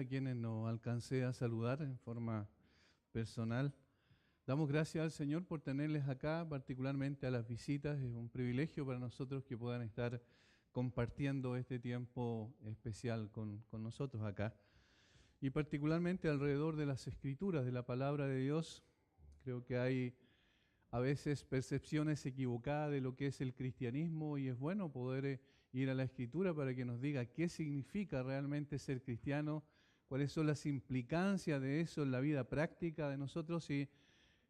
quienes no alcancé a saludar en forma personal. Damos gracias al Señor por tenerles acá, particularmente a las visitas. Es un privilegio para nosotros que puedan estar compartiendo este tiempo especial con nosotros acá. Y particularmente alrededor de las Escrituras, de la Palabra de Dios. Creo que hay a veces percepciones equivocadas de lo que es el cristianismo y es bueno poder ir a la Escritura para que nos diga qué significa realmente ser cristiano, cuáles son las implicancias de eso en la vida práctica de nosotros y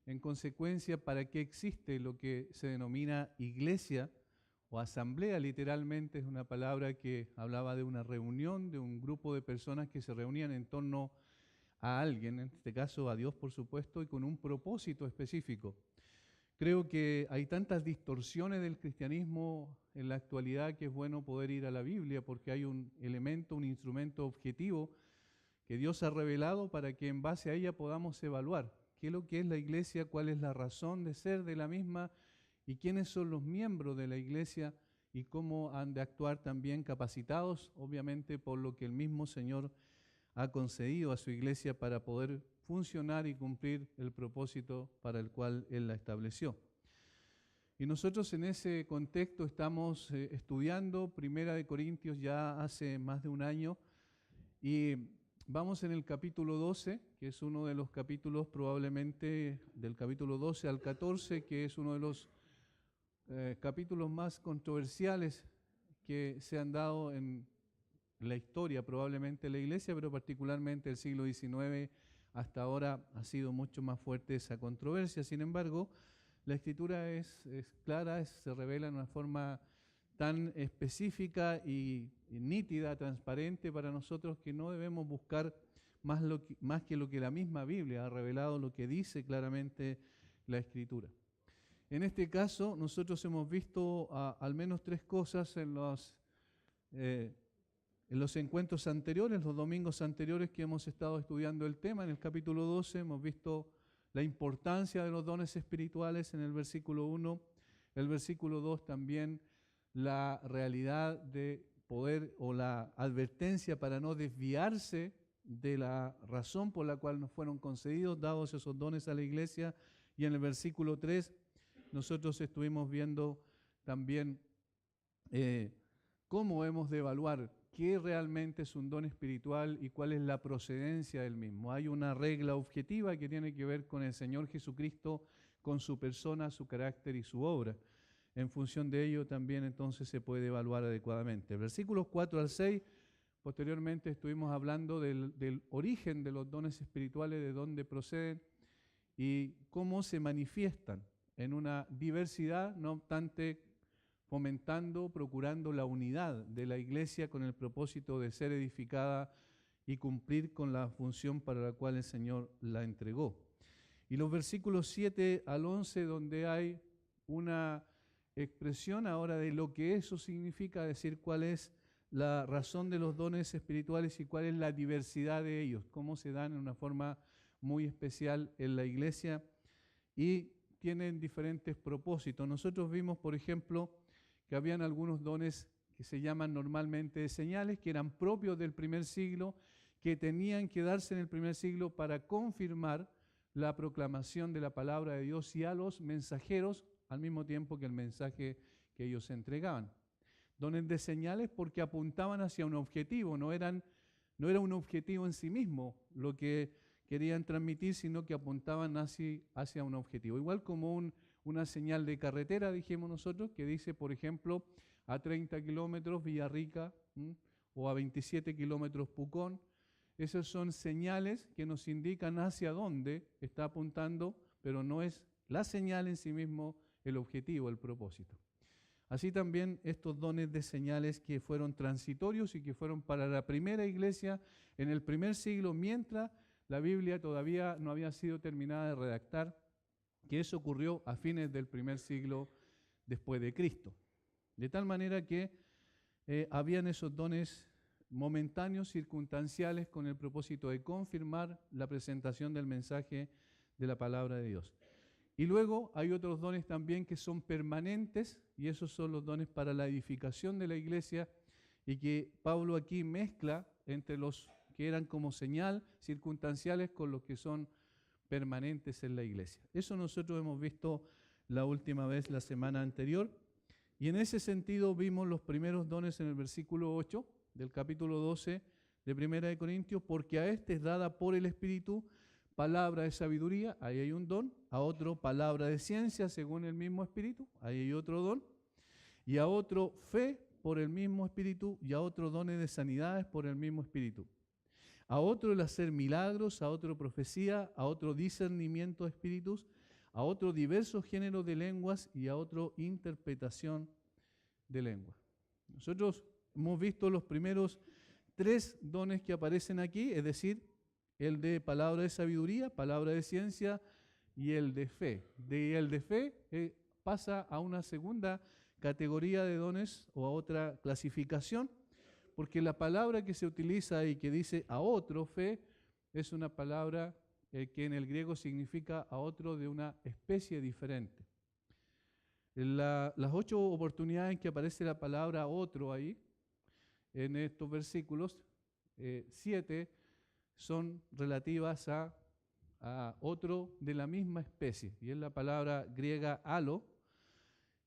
en consecuencia para qué existe lo que se denomina iglesia o asamblea. Literalmente es una palabra que hablaba de una reunión, de un grupo de personas que se reunían en torno a alguien, en este caso a Dios por supuesto, y con un propósito específico. Creo que hay tantas distorsiones del cristianismo en la actualidad que es bueno poder ir a la Biblia porque hay un elemento, un instrumento objetivo que Dios ha revelado para que en base a ella podamos evaluar qué es lo que es la iglesia, cuál es la razón de ser de la misma y quiénes son los miembros de la iglesia y cómo han de actuar también capacitados, obviamente por lo que el mismo Señor ha concedido a su iglesia para poder funcionar y cumplir el propósito para el cual Él la estableció. Y nosotros en ese contexto estamos estudiando Primera de Corintios ya hace más de un año y vamos en el capítulo 12, que es uno de los capítulos probablemente del capítulo 12 al 14, que es uno de los capítulos más controversiales que se han dado en la historia probablemente de la iglesia, pero particularmente el siglo XIX hasta ahora ha sido mucho más fuerte esa controversia. Sin embargo, la Escritura es clara, se revela en una forma tan específica y nítida, transparente para nosotros que no debemos buscar más que lo que la misma Biblia ha revelado, lo que dice claramente la Escritura. En este caso, nosotros hemos visto al menos tres cosas en los encuentros anteriores, los domingos anteriores que hemos estado estudiando el tema. En el capítulo 12 hemos visto la importancia de los dones espirituales en el versículo 1, el versículo 2 también la realidad de poder o la advertencia para no desviarse de la razón por la cual nos fueron concedidos, dados esos dones a la iglesia. Y en el versículo 3 nosotros estuvimos viendo también cómo hemos de evaluar qué realmente es un don espiritual y cuál es la procedencia del mismo. Hay una regla objetiva que tiene que ver con el Señor Jesucristo, con su persona, su carácter y su obra. En función de ello también entonces se puede evaluar adecuadamente. Versículos 4 al 6, posteriormente estuvimos hablando del origen de los dones espirituales, de dónde proceden y cómo se manifiestan en una diversidad, no obstante fomentando, procurando la unidad de la iglesia con el propósito de ser edificada y cumplir con la función para la cual el Señor la entregó. Y los versículos 7 al 11, donde hay una expresión ahora de lo que eso significa, decir cuál es la razón de los dones espirituales y cuál es la diversidad de ellos, cómo se dan en una forma muy especial en la iglesia y tienen diferentes propósitos. Nosotros vimos, por ejemplo, que habían algunos dones que se llaman normalmente de señales, que eran propios del primer siglo, que tenían que darse en el primer siglo para confirmar la proclamación de la palabra de Dios y a los mensajeros al mismo tiempo que el mensaje que ellos entregaban. Dones de señales porque apuntaban hacia un objetivo, no era un objetivo en sí mismo lo que querían transmitir, sino que apuntaban hacia un objetivo. Igual como una señal de carretera, dijimos nosotros, que dice, por ejemplo, a 30 kilómetros Villarrica o a 27 kilómetros Pucón. Esas son señales que nos indican hacia dónde está apuntando, pero no es la señal en sí mismo el objetivo, el propósito. Así también estos dones de señales que fueron transitorios y que fueron para la primera iglesia en el primer siglo, mientras la Biblia todavía no había sido terminada de redactar, que eso ocurrió a fines del primer siglo después de Cristo. De tal manera que habían esos dones momentáneos, circunstanciales, con el propósito de confirmar la presentación del mensaje de la palabra de Dios. Y luego hay otros dones también que son permanentes, y esos son los dones para la edificación de la iglesia, y que Pablo aquí mezcla entre los que eran como señal circunstanciales con los que son permanentes en la iglesia. Eso nosotros hemos visto la última vez, la semana anterior, y en ese sentido vimos los primeros dones en el versículo 8 del capítulo 12 de Primera de Corintios, porque a este es dada por el Espíritu palabra de sabiduría, ahí hay un don, a otro palabra de ciencia según el mismo Espíritu, ahí hay otro don, y a otro fe por el mismo Espíritu, y a otro dones de sanidades por el mismo Espíritu. A otro el hacer milagros, a otro profecía, a otro discernimiento de espíritus, a otro diversos géneros de lenguas y a otro interpretación de lenguas. Nosotros hemos visto los primeros 3 dones que aparecen aquí, es decir, el de palabra de sabiduría, palabra de ciencia y el de fe. El de fe pasa a una segunda categoría de dones o a otra clasificación, porque la palabra que se utiliza y que dice a otro fe es una palabra que en el griego significa a otro de una especie diferente. Las 8 oportunidades en que aparece la palabra otro ahí, en estos versículos, 7 son relativas a otro de la misma especie, y es la palabra griega alo,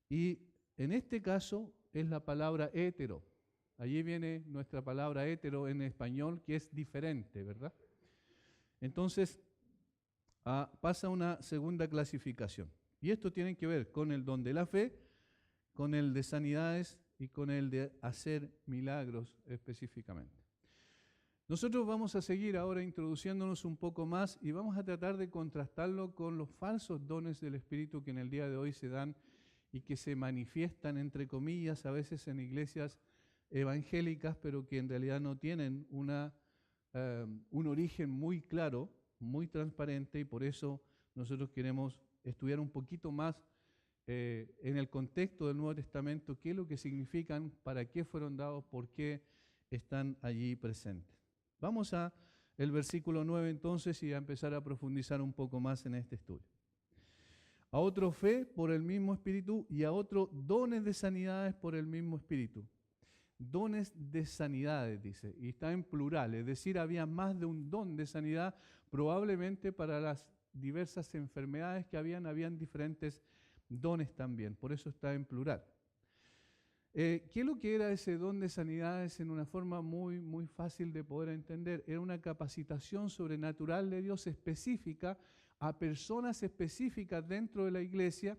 y en este caso es la palabra hétero. Allí viene nuestra palabra hétero en español, que es diferente, ¿verdad? Entonces, pasa a una segunda clasificación. Y esto tiene que ver con el don de la fe, con el de sanidades y con el de hacer milagros específicamente. Nosotros vamos a seguir ahora introduciéndonos un poco más y vamos a tratar de contrastarlo con los falsos dones del Espíritu que en el día de hoy se dan y que se manifiestan, entre comillas, a veces en iglesias evangélicas, pero que en realidad no tienen un origen muy claro, muy transparente, y por eso nosotros queremos estudiar un poquito más en el contexto del Nuevo Testamento qué es lo que significan, para qué fueron dados, por qué están allí presentes. Vamos a el versículo 9 entonces y a empezar a profundizar un poco más en este estudio. A otro fe por el mismo Espíritu y a otro dones de sanidades por el mismo Espíritu. Dones de sanidades, dice, y está en plural, es decir, había más de un don de sanidad, probablemente para las diversas enfermedades que habían diferentes dones también, por eso está en plural. ¿Qué es lo que era ese don de sanidades en una forma muy, muy fácil de poder entender? Era una capacitación sobrenatural de Dios específica a personas específicas dentro de la iglesia,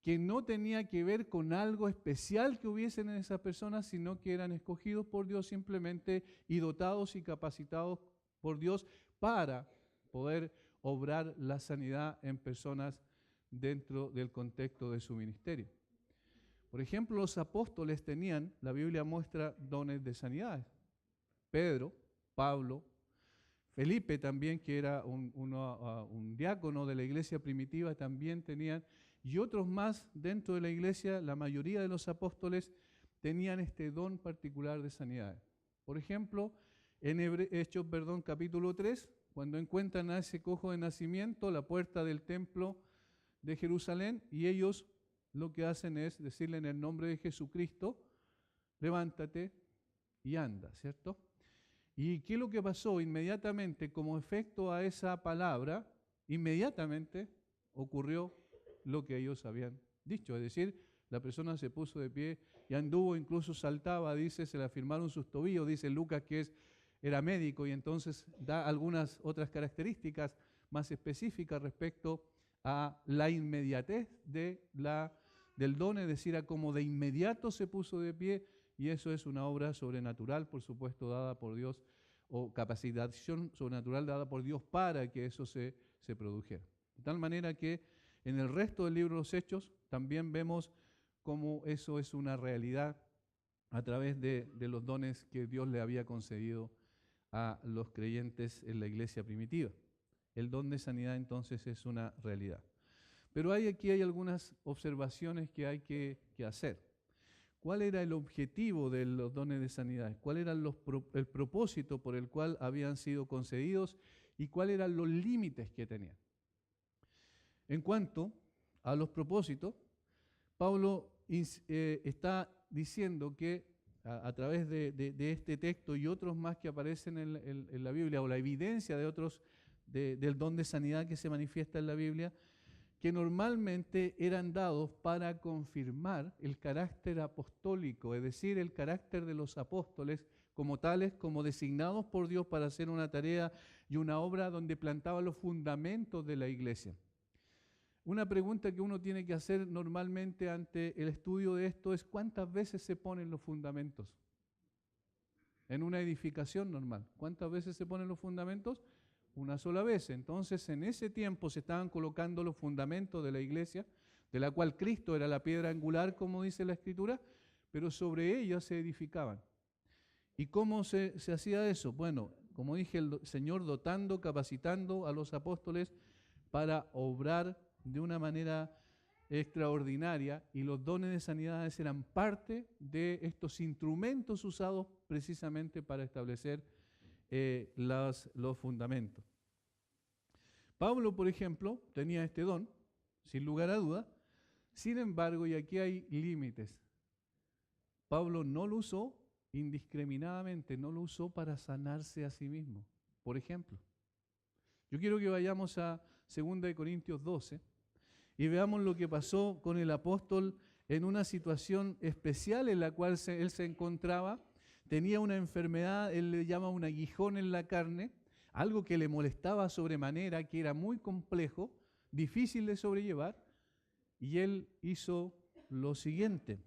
que no tenía que ver con algo especial que hubiesen en esas personas, sino que eran escogidos por Dios simplemente y dotados y capacitados por Dios para poder obrar la sanidad en personas dentro del contexto de su ministerio. Por ejemplo, los apóstoles tenían, la Biblia muestra dones de sanidades. Pedro, Pablo, Felipe también, que era un diácono de la iglesia primitiva, también tenían, y otros más dentro de la iglesia. La mayoría de los apóstoles tenían este don particular de sanidad. Por ejemplo, en Hechos, capítulo 3, cuando encuentran a ese cojo de nacimiento, la puerta del templo de Jerusalén, y ellos lo que hacen es decirle en el nombre de Jesucristo, levántate y anda, ¿cierto? ¿Y qué es lo que pasó? Inmediatamente, como efecto a esa palabra, inmediatamente ocurrió lo que ellos habían dicho. Es decir, la persona se puso de pie y anduvo, incluso saltaba, dice, se le afirmaron sus tobillos, dice Lucas que era médico, y entonces da algunas otras características más específicas respecto a la inmediatez del don, es decir, a como de inmediato se puso de pie. Y eso es una obra sobrenatural, por supuesto, dada por Dios, o capacitación sobrenatural dada por Dios para que eso se produjera. De tal manera que en el resto del libro de los Hechos también vemos cómo eso es una realidad a través de los dones que Dios le había concedido a los creyentes en la iglesia primitiva. El don de sanidad entonces es una realidad. Pero aquí hay algunas observaciones que hay que hacer. ¿Cuál era el objetivo de los dones de sanidad? ¿Cuál era el propósito por el cual habían sido concedidos y cuáles eran los límites que tenían? En cuanto a los propósitos, Pablo está diciendo que a través de este texto y otros más que aparecen en la Biblia, o la evidencia de otros del don de sanidad que se manifiesta en la Biblia, que normalmente eran dados para confirmar el carácter apostólico, es decir, el carácter de los apóstoles como tales, como designados por Dios para hacer una tarea y una obra donde plantaban los fundamentos de la iglesia. Una pregunta que uno tiene que hacer normalmente ante el estudio de esto es: ¿cuántas veces se ponen los fundamentos? En una edificación normal, ¿cuántas veces se ponen los fundamentos? Una sola vez. Entonces, en ese tiempo se estaban colocando los fundamentos de la iglesia, de la cual Cristo era la piedra angular, como dice la Escritura, pero sobre ella se edificaban. ¿Y cómo se hacía eso? Bueno, como dije, el Señor dotando, capacitando a los apóstoles para obrar de una manera extraordinaria, y los dones de sanidades eran parte de estos instrumentos usados precisamente para establecer los fundamentos. Pablo, por ejemplo, tenía este don, sin lugar a duda. Sin embargo, y aquí hay límites, Pablo no lo usó indiscriminadamente, no lo usó para sanarse a sí mismo. Por ejemplo, yo quiero que vayamos a 2 Corintios 12 y veamos lo que pasó con el apóstol en una situación especial en la cual él se encontraba. Tenía una enfermedad, él le llama un aguijón en la carne, algo que le molestaba sobremanera, que era muy complejo, difícil de sobrellevar, y él hizo lo siguiente.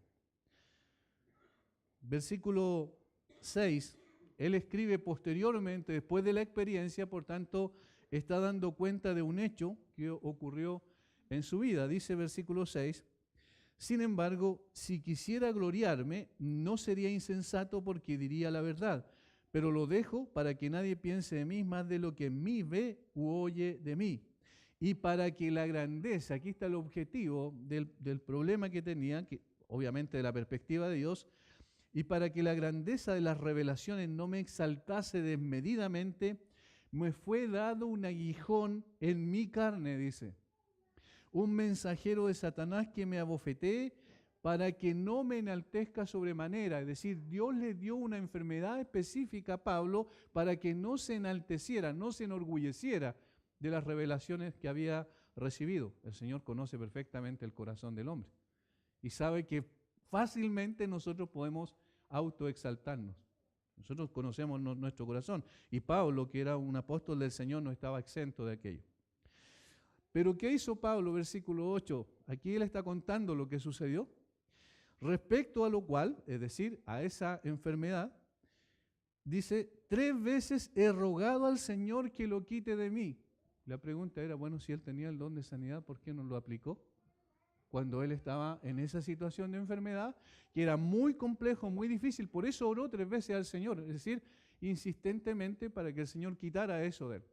Versículo 6, él escribe posteriormente, después de la experiencia, por tanto, está dando cuenta de un hecho que ocurrió en su vida. Dice versículo 6, sin embargo, si quisiera gloriarme, no sería insensato porque diría la verdad, pero lo dejo para que nadie piense de mí más de lo que en mí ve u oye de mí. Y para que la grandeza, aquí está el objetivo del problema que tenía, que obviamente de la perspectiva de Dios, y para que la grandeza de las revelaciones no me exaltase desmedidamente, me fue dado un aguijón en mi carne, dice. Un mensajero de Satanás que me abofetee para que no me enaltezca sobremanera. Es decir, Dios le dio una enfermedad específica a Pablo para que no se enalteciera, no se enorgulleciera de las revelaciones que había recibido. El Señor conoce perfectamente el corazón del hombre y sabe que fácilmente nosotros podemos autoexaltarnos. Nosotros conocemos nuestro corazón, y Pablo, que era un apóstol del Señor, no estaba exento de aquello. Pero ¿qué hizo Pablo? Versículo 8. Aquí él está contando lo que sucedió. Respecto a lo cual, es decir, a esa enfermedad, dice: 3 veces he rogado al Señor que lo quite de mí. La pregunta era, bueno, si él tenía el don de sanidad, ¿por qué no lo aplicó? Cuando él estaba en esa situación de enfermedad, que era muy complejo, muy difícil. Por eso oró 3 veces al Señor, es decir, insistentemente, para que el Señor quitara eso de él.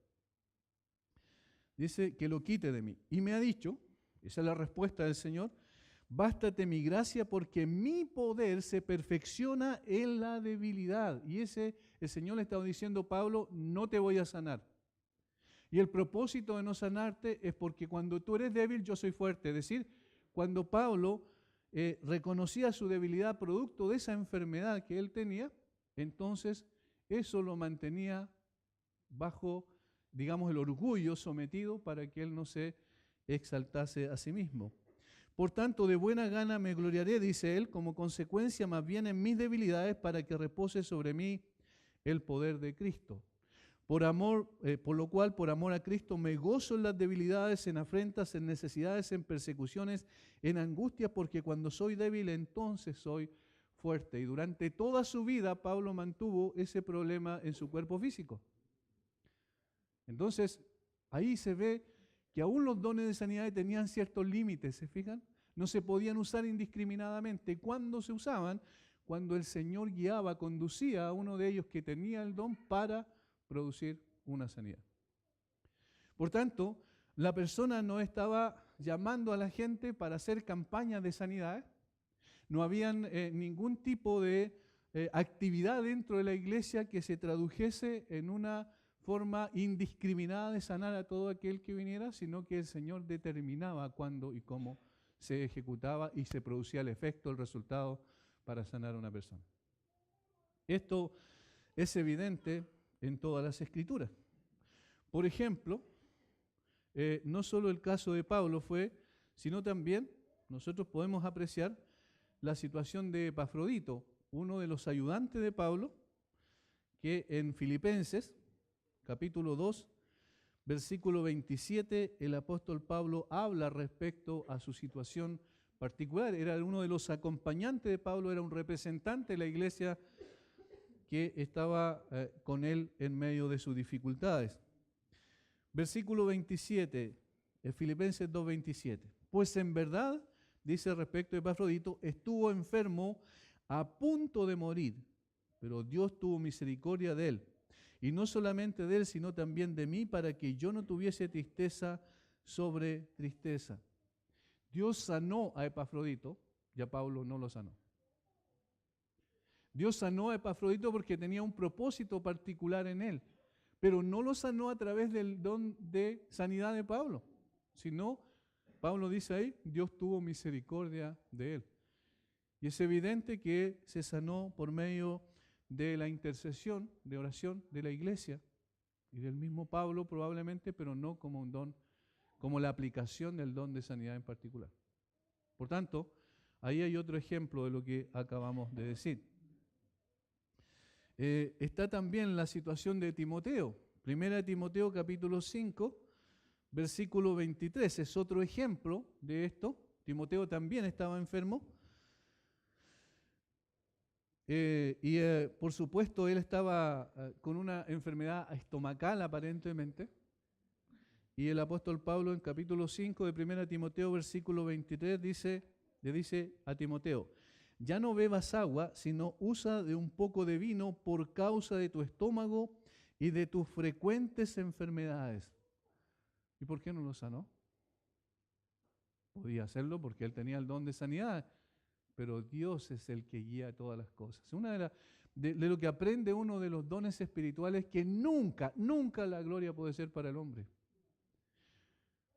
Dice que lo quite de mí. Y me ha dicho, esa es la respuesta del Señor: bástate mi gracia, porque mi poder se perfecciona en la debilidad. Y el Señor le estaba diciendo: Pablo, no te voy a sanar. Y el propósito de no sanarte es porque cuando tú eres débil, yo soy fuerte. Es decir, cuando Pablo reconocía su debilidad producto de esa enfermedad que él tenía, entonces eso lo mantenía bajo, digamos, el orgullo, sometido, para que él no se exaltase a sí mismo. Por tanto, de buena gana me gloriaré, dice él, como consecuencia más bien en mis debilidades, para que repose sobre mí el poder de Cristo. Por lo cual, por amor a Cristo, me gozo en las debilidades, en afrentas, en necesidades, en persecuciones, en angustias, porque cuando soy débil, entonces soy fuerte. Y durante toda su vida, Pablo mantuvo ese problema en su cuerpo físico. Entonces, ahí se ve que aún los dones de sanidad tenían ciertos límites, ¿se fijan? No se podían usar indiscriminadamente. ¿Cuándo se usaban? Cuando el Señor guiaba, conducía a uno de ellos que tenía el don para producir una sanidad. Por tanto, la persona no estaba llamando a la gente para hacer campañas de sanidad. No había ningún tipo de actividad dentro de la iglesia que se tradujese en una forma indiscriminada de sanar a todo aquel que viniera, sino que el Señor determinaba cuándo y cómo se ejecutaba y se producía el efecto, el resultado para sanar a una persona. Esto es evidente en todas las Escrituras. Por ejemplo, no solo el caso de Pablo fue, sino también nosotros podemos apreciar la situación de Epafrodito, uno de los ayudantes de Pablo, que en Filipenses, capítulo 2, versículo 27, el apóstol Pablo habla respecto a su situación particular. Era uno de los acompañantes de Pablo, era un representante de la iglesia que estaba con él en medio de sus dificultades. Versículo 27, Filipenses 2:27. Pues en verdad, dice respecto de Epafrodito, estuvo enfermo a punto de morir, pero Dios tuvo misericordia de él. Y no solamente de él, sino también de mí, para que yo no tuviese tristeza sobre tristeza. Dios sanó a Epafrodito y a Pablo no lo sanó. Dios sanó a Epafrodito porque tenía un propósito particular en él, pero no lo sanó a través del don de sanidad de Pablo, sino, Pablo dice ahí, Dios tuvo misericordia de él. Y es evidente que se sanó por medio de la intercesión, de oración de la iglesia y del mismo Pablo probablemente, pero no como un don, como la aplicación del don de sanidad en particular. Por tanto, ahí hay otro ejemplo de lo que acabamos de decir. Está también la situación de Timoteo. Primera de Timoteo capítulo 5, versículo 23, es otro ejemplo de esto. Timoteo también estaba enfermo. Por supuesto, él estaba con una enfermedad estomacal aparentemente. Y el apóstol Pablo en capítulo 5 de 1 Timoteo, versículo 23, le dice a Timoteo, ya no bebas agua, sino usa de un poco de vino por causa de tu estómago y de tus frecuentes enfermedades. ¿Y por qué no lo sanó? Podía hacerlo porque él tenía el don de sanidad, pero Dios es el que guía todas las cosas. Una de lo que aprende uno de los dones espirituales es que nunca la gloria puede ser para el hombre.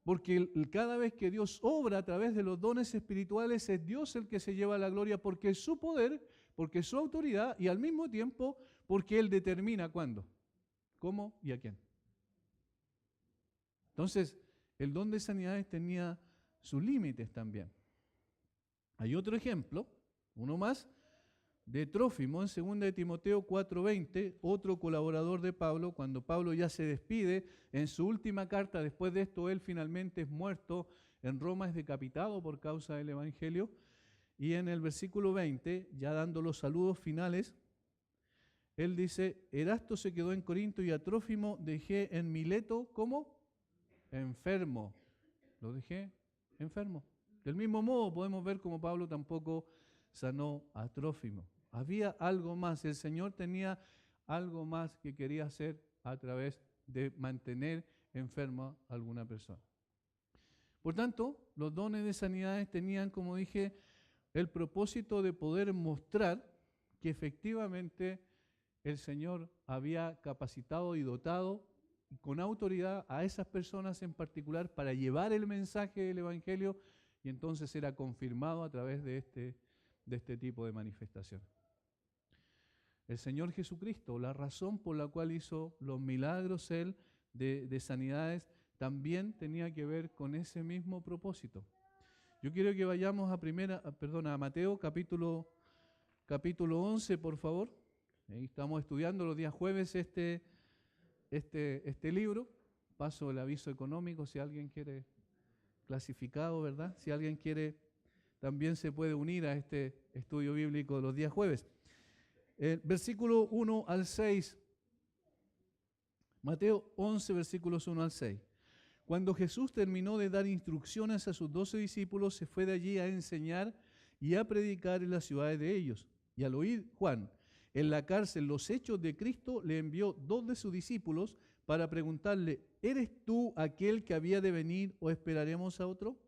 Porque cada vez que Dios obra a través de los dones espirituales es Dios el que se lleva la gloria porque es su poder, porque es su autoridad y al mismo tiempo porque Él determina cuándo, cómo y a quién. Entonces, el don de sanidades tenía sus límites también. Hay otro ejemplo, uno más, de Trófimo en 2 de Timoteo 4:20, otro colaborador de Pablo, cuando Pablo ya se despide, en su última carta, después de esto él finalmente es muerto en Roma, es decapitado por causa del Evangelio, y en el versículo 20, ya dando los saludos finales, él dice, Erasto se quedó en Corinto y a Trófimo dejé en Mileto, ¿cómo? Enfermo. Lo dejé enfermo. Del mismo modo podemos ver como Pablo tampoco sanó a Trófimo. Había algo más, el Señor tenía algo más que quería hacer a través de mantener enferma a alguna persona. Por tanto, los dones de sanidades tenían, como dije, el propósito de poder mostrar que efectivamente el Señor había capacitado y dotado con autoridad a esas personas en particular para llevar el mensaje del Evangelio y entonces era confirmado a través de este tipo de manifestación. El Señor Jesucristo, la razón por la cual hizo los milagros Él de sanidades, también tenía que ver con ese mismo propósito. Yo quiero que vayamos a Mateo capítulo 11, por favor. Estamos estudiando los días jueves este libro. Paso el aviso económico si alguien quiere clasificado, ¿verdad? Si alguien quiere, también se puede unir a este estudio bíblico de los días jueves. Versículo 1 al 6. Mateo 11, versículos 1 al 6. Cuando Jesús terminó de dar instrucciones a sus 12 discípulos, se fue de allí a enseñar y a predicar en las ciudades de ellos. Y al oír Juan en la cárcel los hechos de Cristo, le envió 2 de sus discípulos para preguntarle, ¿eres tú aquel que había de venir o esperaremos a otro?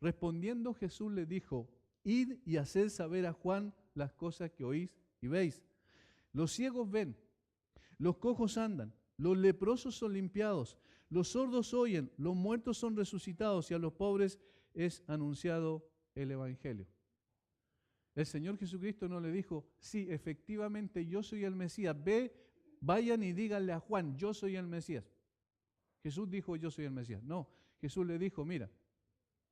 Respondiendo Jesús les dijo, id y haced saber a Juan las cosas que oís y veis. Los ciegos ven, los cojos andan, los leprosos son limpiados, los sordos oyen, los muertos son resucitados y a los pobres es anunciado el Evangelio. El Señor Jesucristo no le dijo, sí, efectivamente yo soy el Mesías, vayan y díganle a Juan, yo soy el Mesías. Jesús dijo, yo soy el Mesías. No, Jesús le dijo, mira,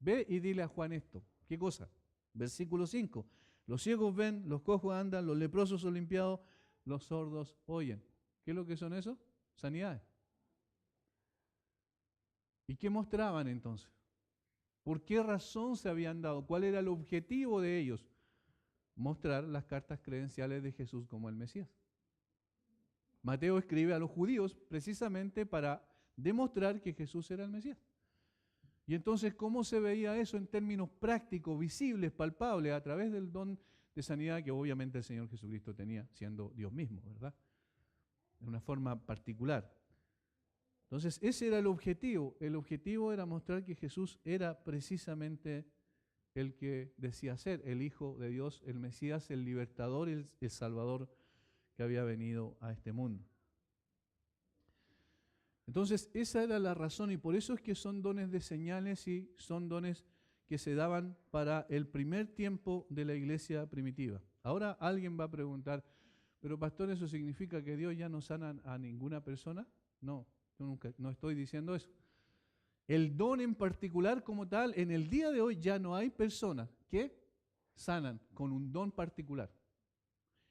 ve y dile a Juan esto. ¿Qué cosa? Versículo 5. Los ciegos ven, los cojos andan, los leprosos son limpiados, los sordos oyen. ¿Qué es lo que son eso? Sanidades. ¿Y qué mostraban entonces? ¿Por qué razón se habían dado? ¿Cuál era el objetivo de ellos? Mostrar las cartas credenciales de Jesús como el Mesías. Mateo escribe a los judíos precisamente para demostrar que Jesús era el Mesías. Y entonces, ¿cómo se veía eso en términos prácticos, visibles, palpables, a través del don de sanidad que obviamente el Señor Jesucristo tenía, siendo Dios mismo, ¿verdad? De una forma particular. Entonces, ese era el objetivo. El objetivo era mostrar que Jesús era precisamente el que decía ser, el Hijo de Dios, el Mesías, el libertador, el Salvador que había venido a este mundo. Entonces, esa era la razón y por eso es que son dones de señales y son dones que se daban para el primer tiempo de la iglesia primitiva. Ahora alguien va a preguntar, pero pastor, ¿eso significa que Dios ya no sana a ninguna persona? No, yo no estoy diciendo eso. El don en particular como tal, en el día de hoy ya no hay personas que sanan con un don particular.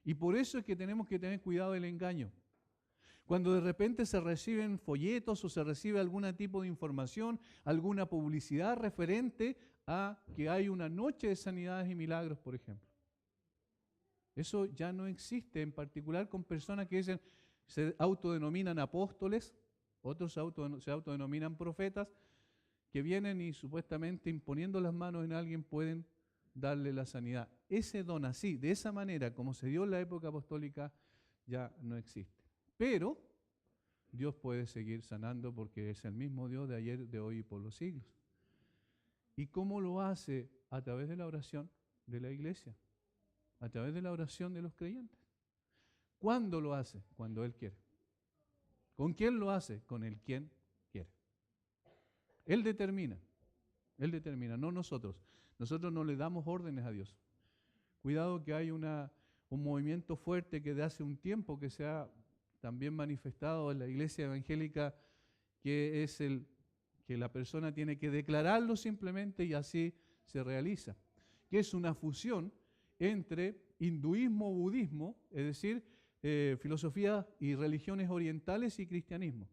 Y por eso es que tenemos que tener cuidado del engaño. Cuando de repente se reciben folletos o se recibe algún tipo de información, alguna publicidad referente a que hay una noche de sanidades y milagros, por ejemplo. Eso ya no existe, en particular con personas que dicen, se autodenominan apóstoles, otros se autodenominan profetas, que vienen y supuestamente imponiendo las manos en alguien pueden darle la sanidad. Ese don así, de esa manera, como se dio en la época apostólica, ya no existe. Pero Dios puede seguir sanando porque es el mismo Dios de ayer, de hoy y por los siglos. ¿Y cómo lo hace? A través de la oración de la iglesia, a través de la oración de los creyentes. ¿Cuándo lo hace? Cuando Él quiere. ¿Con quién lo hace? Con el quien quiere. Él determina, no nosotros. Nosotros no le damos órdenes a Dios. Cuidado que hay un movimiento fuerte que de hace un tiempo que se ha también manifestado en la iglesia evangélica, que es que la persona tiene que declararlo simplemente y así se realiza. Que es una fusión entre hinduismo, budismo, es decir, filosofías y religiones orientales y cristianismo.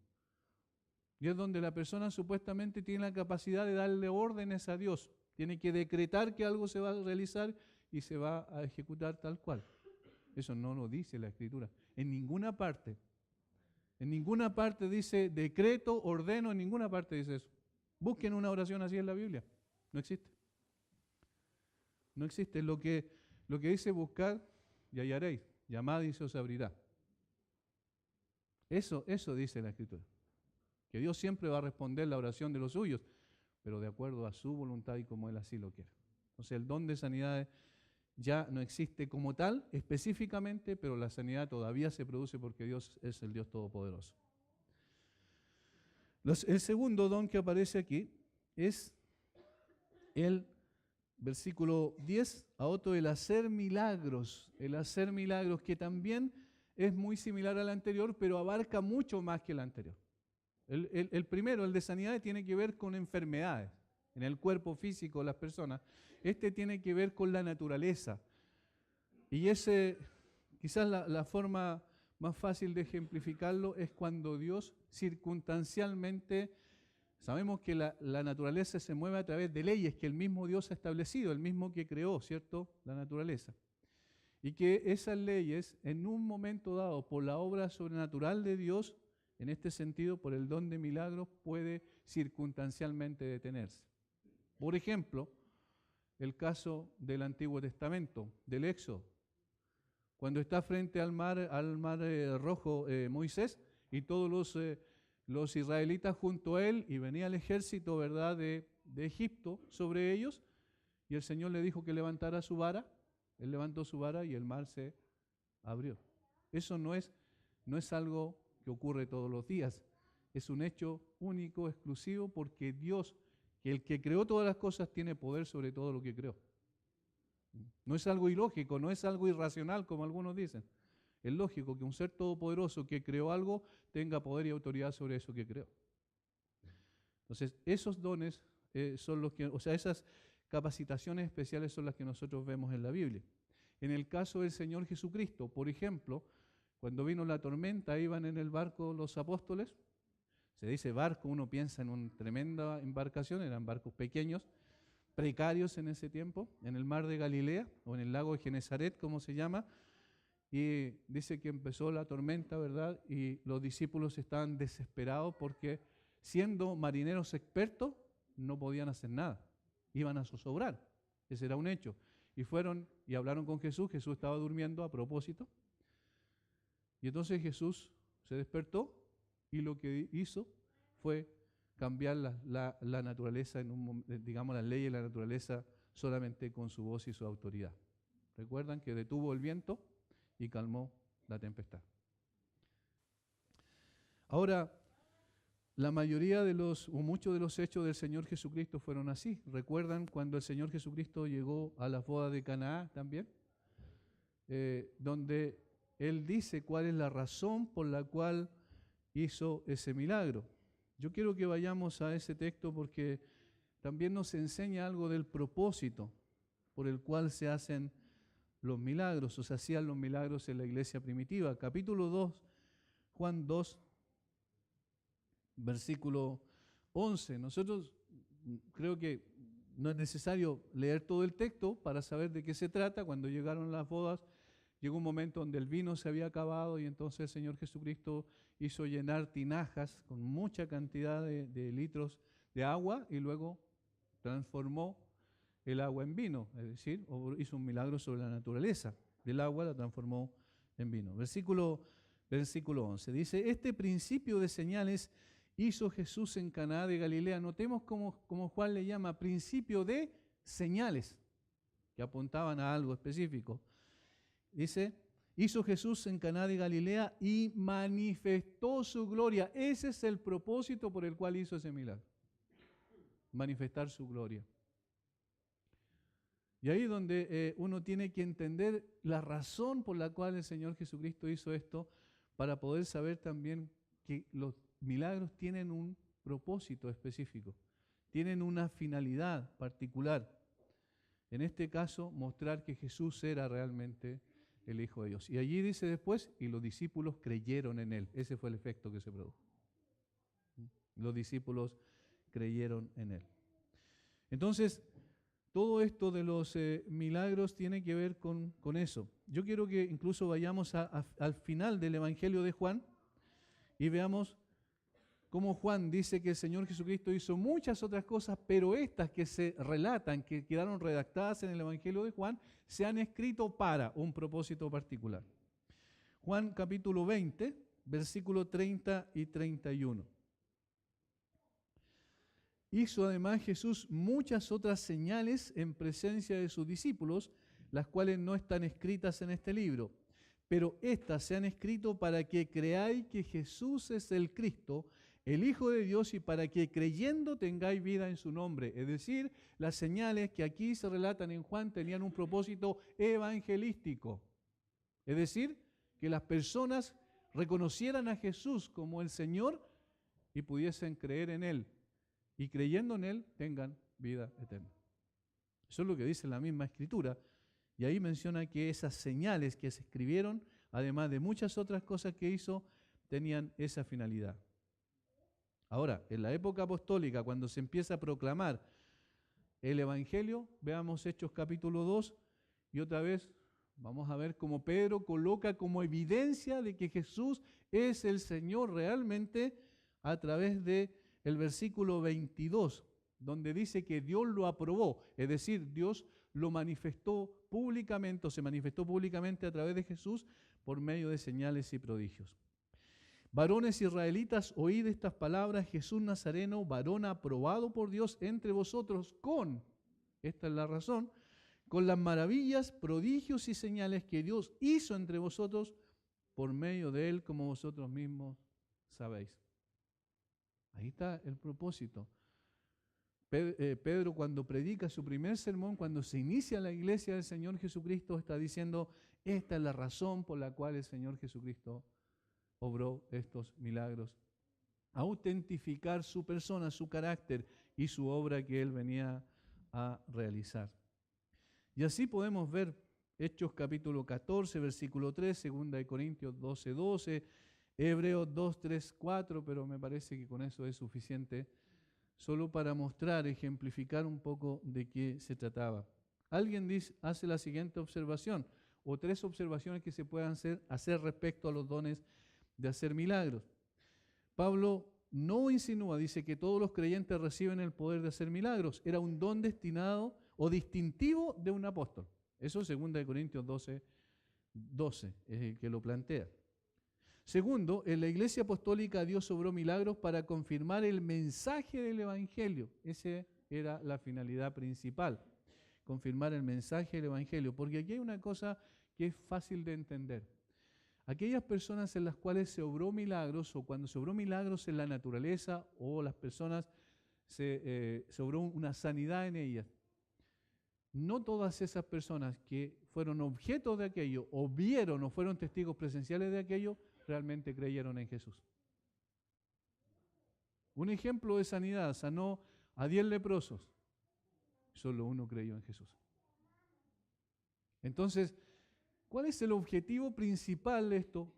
Y es donde la persona supuestamente tiene la capacidad de darle órdenes a Dios. Tiene que decretar que algo se va a realizar y se va a ejecutar tal cual. Eso no lo dice la Escritura. En ninguna parte. En ninguna parte dice decreto, ordeno, en ninguna parte dice eso. Busquen una oración así en la Biblia. No existe. No existe. Lo que dice buscar y hallaréis. Llamad y se os abrirá. Eso dice la Escritura. Que Dios siempre va a responder la oración de los suyos, pero de acuerdo a su voluntad y como Él así lo quiere. Entonces el don de sanidad ya no existe como tal específicamente, pero la sanidad todavía se produce porque Dios es el Dios Todopoderoso. El segundo don que aparece aquí es el versículo 10, a otro el hacer milagros que también es muy similar al anterior, pero abarca mucho más que el anterior. El primero, el de sanidad, tiene que ver con enfermedades en el cuerpo físico de las personas. Este tiene que ver con la naturaleza. Y quizás la forma más fácil de ejemplificarlo es cuando Dios circunstancialmente, sabemos que la naturaleza se mueve a través de leyes que el mismo Dios ha establecido, el mismo que creó, ¿cierto?, la naturaleza. Y que esas leyes, en un momento dado, por la obra sobrenatural de Dios, en este sentido, por el don de milagros, puede circunstancialmente detenerse. Por ejemplo, el caso del Antiguo Testamento, del Éxodo. Cuando está frente al mar Rojo Moisés y todos los israelitas junto a él, y venía el ejército, ¿verdad?, de Egipto sobre ellos, y el Señor le dijo que levantara su vara. Él levantó su vara y el mar se abrió. Eso no es algo que ocurre todos los días. Es un hecho único, exclusivo, porque Dios, el que creó todas las cosas, tiene poder sobre todo lo que creó. No es algo ilógico, no es algo irracional como algunos dicen. Es lógico que un ser todopoderoso que creó algo tenga poder y autoridad sobre eso que creó. Entonces, esos dones son los que, o sea, esas capacitaciones especiales son las que nosotros vemos en la Biblia. En el caso del Señor Jesucristo, por ejemplo, cuando vino la tormenta, iban en el barco los apóstoles. Se dice barco, uno piensa en una tremenda embarcación, eran barcos pequeños, precarios en ese tiempo, en el mar de Galilea o en el lago de Genesaret, como se llama, y dice que empezó la tormenta, ¿verdad? Y los discípulos estaban desesperados porque, siendo marineros expertos, no podían hacer nada, iban a zozobrar, ese era un hecho. Y fueron y hablaron con Jesús, Jesús estaba durmiendo a propósito, y entonces Jesús se despertó y lo que hizo fue cambiar la naturaleza, digamos, las leyes de la naturaleza solamente con su voz y su autoridad. Recuerdan que detuvo el viento y calmó la tempestad. Ahora, la mayoría o muchos de los hechos del Señor Jesucristo fueron así. ¿Recuerdan cuando el Señor Jesucristo llegó a las bodas de Caná también? Donde Él dice cuál es la razón por la cual hizo ese milagro. Yo quiero que vayamos a ese texto porque también nos enseña algo del propósito por el cual se hacen los milagros, o se hacían los milagros en la iglesia primitiva. Capítulo 2, Juan 2, versículo 11. Nosotros creo que no es necesario leer todo el texto para saber de qué se trata. Cuando llegaron las bodas, llegó un momento donde el vino se había acabado y entonces el Señor Jesucristo hizo llenar tinajas con mucha cantidad de litros de agua y luego transformó el agua en vino, es decir, hizo un milagro sobre la naturaleza. Del agua la transformó en vino. Versículo 11 dice, este principio de señales hizo Jesús en Caná de Galilea. Notemos cómo Juan le llama principio de señales, que apuntaban a algo específico. Dice, hizo Jesús en Caná de Galilea y manifestó su gloria. Ese es el propósito por el cual hizo ese milagro. Manifestar su gloria. Y ahí es donde uno tiene que entender la razón por la cual el Señor Jesucristo hizo esto, para poder saber también que los milagros tienen un propósito específico, tienen una finalidad particular. En este caso, mostrar que Jesús era realmente el Hijo de Dios. Y allí dice después, y los discípulos creyeron en Él. Ese fue el efecto que se produjo. Los discípulos creyeron en Él. Entonces, todo esto de los milagros tiene que ver con eso. Yo quiero que incluso vayamos al final del Evangelio de Juan y veamos cómo Juan dice que el Señor Jesucristo hizo muchas otras cosas, pero estas que se relatan, que quedaron redactadas en el Evangelio de Juan, se han escrito para un propósito particular. Juan capítulo 20, versículo 30 y 31. Hizo además Jesús muchas otras señales en presencia de sus discípulos, las cuales no están escritas en este libro, pero estas se han escrito para que creáis que Jesús es el Cristo, el Hijo de Dios, y para que creyendo tengáis vida en su nombre. Es decir, las señales que aquí se relatan en Juan tenían un propósito evangelístico. Es decir, que las personas reconocieran a Jesús como el Señor y pudiesen creer en Él. Y creyendo en Él tengan vida eterna. Eso es lo que dice la misma Escritura. Y ahí menciona que esas señales que se escribieron, además de muchas otras cosas que hizo, tenían esa finalidad. Ahora, en la época apostólica, cuando se empieza a proclamar el Evangelio, veamos Hechos capítulo 2, y otra vez vamos a ver cómo Pedro coloca como evidencia de que Jesús es el Señor realmente a través de el versículo 22, donde dice que Dios lo aprobó, es decir, Dios lo manifestó públicamente, o se manifestó públicamente a través de Jesús por medio de señales y prodigios. Varones israelitas, oíd estas palabras, Jesús Nazareno, varón aprobado por Dios entre vosotros esta es la razón, con las maravillas, prodigios y señales que Dios hizo entre vosotros por medio de Él, como vosotros mismos sabéis. Ahí está el propósito. Pedro, cuando predica su primer sermón, cuando se inicia la iglesia del Señor Jesucristo, está diciendo, esta es la razón por la cual el Señor Jesucristo obró estos milagros. Autentificar su persona, su carácter y su obra que Él venía a realizar. Y así podemos ver Hechos capítulo 14, versículo 3, 2 Corintios 12, 12, Hebreos 2, 3, 4, pero me parece que con eso es suficiente, solo para mostrar, ejemplificar un poco de qué se trataba. Alguien hace la siguiente observación, o tres observaciones que se puedan hacer respecto a los dones de hacer milagros. Pablo no insinúa, dice que todos los creyentes reciben el poder de hacer milagros. Era un don destinado o distintivo de un apóstol. Eso es 2 Corintios 12, 12, es el que lo plantea. Segundo, en la iglesia apostólica Dios obró milagros para confirmar el mensaje del Evangelio. Esa era la finalidad principal, confirmar el mensaje del Evangelio. Porque aquí hay una cosa que es fácil de entender. Aquellas personas en las cuales se obró milagros, o cuando se obró milagros en la naturaleza, o las personas se obró una sanidad en ellas, no todas esas personas que fueron objetos de aquello, o vieron o fueron testigos presenciales de aquello, realmente creyeron en Jesús. Un ejemplo de sanidad, sanó a 10 leprosos, solo uno creyó en Jesús. Entonces, ¿cuál es el objetivo principal de esto?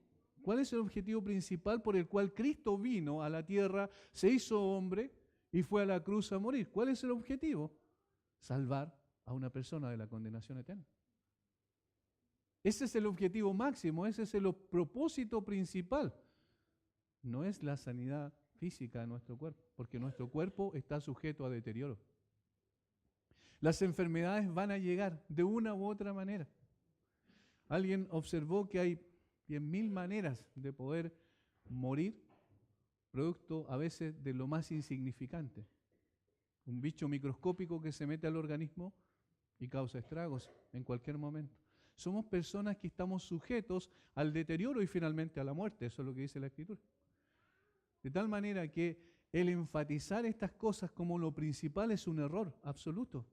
¿Cuál es el objetivo principal por el cual Cristo vino a la tierra, se hizo hombre y fue a la cruz a morir? ¿Cuál es el objetivo? Salvar a una persona de la condenación eterna. Ese es el objetivo máximo, ese es el propósito principal. No es la sanidad física de nuestro cuerpo, porque nuestro cuerpo está sujeto a deterioro. Las enfermedades van a llegar de una u otra manera. Alguien observó que hay 10.000 maneras de poder morir, producto a veces de lo más insignificante. Un bicho microscópico que se mete al organismo y causa estragos en cualquier momento. Somos personas que estamos sujetos al deterioro y finalmente a la muerte, eso es lo que dice la Escritura. De tal manera que el enfatizar estas cosas como lo principal es un error absoluto,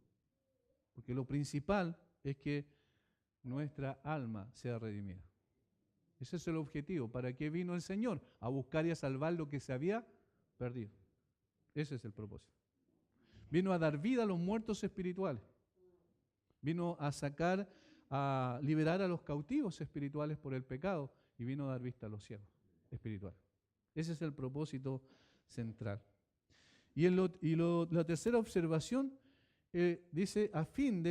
porque lo principal es que nuestra alma sea redimida. Ese es el objetivo. ¿Para qué vino el Señor? A buscar y a salvar lo que se había perdido. Ese es el propósito. Vino a dar vida a los muertos espirituales. Vino a liberar a los cautivos espirituales por el pecado y vino a dar vista a los ciegos espirituales. Ese es el propósito central. Y la tercera observación dice, al final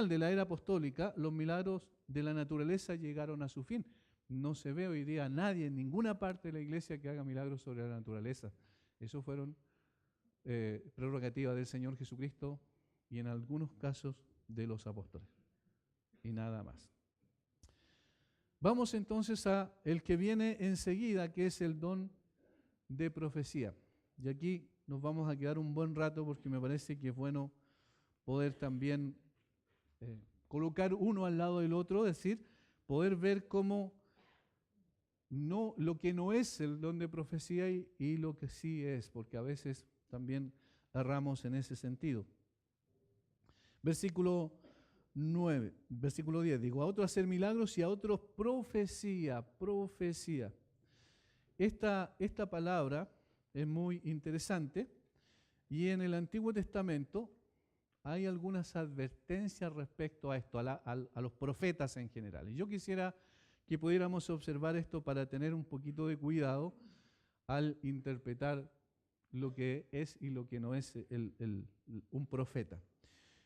de la era apostólica, los milagros de la naturaleza llegaron a su fin. No se ve hoy día a nadie en ninguna parte de la iglesia que haga milagros sobre la naturaleza. Eso fueron prerrogativas del Señor Jesucristo y en algunos casos de los apóstoles. Y nada más. Vamos entonces a el que viene enseguida, que es el don de profecía. Y aquí nos vamos a quedar un buen rato porque me parece que es bueno poder también colocar uno al lado del otro, es decir, poder ver cómo lo que no es el don de profecía y lo que sí es, porque a veces también erramos en ese sentido. Versículo 10, digo, a otros hacer milagros y a otros profecía. Esta palabra es muy interesante y en el Antiguo Testamento hay algunas advertencias respecto a esto, a los profetas en general. Y yo quisiera que pudiéramos observar esto para tener un poquito de cuidado al interpretar lo que es y lo que no es un profeta.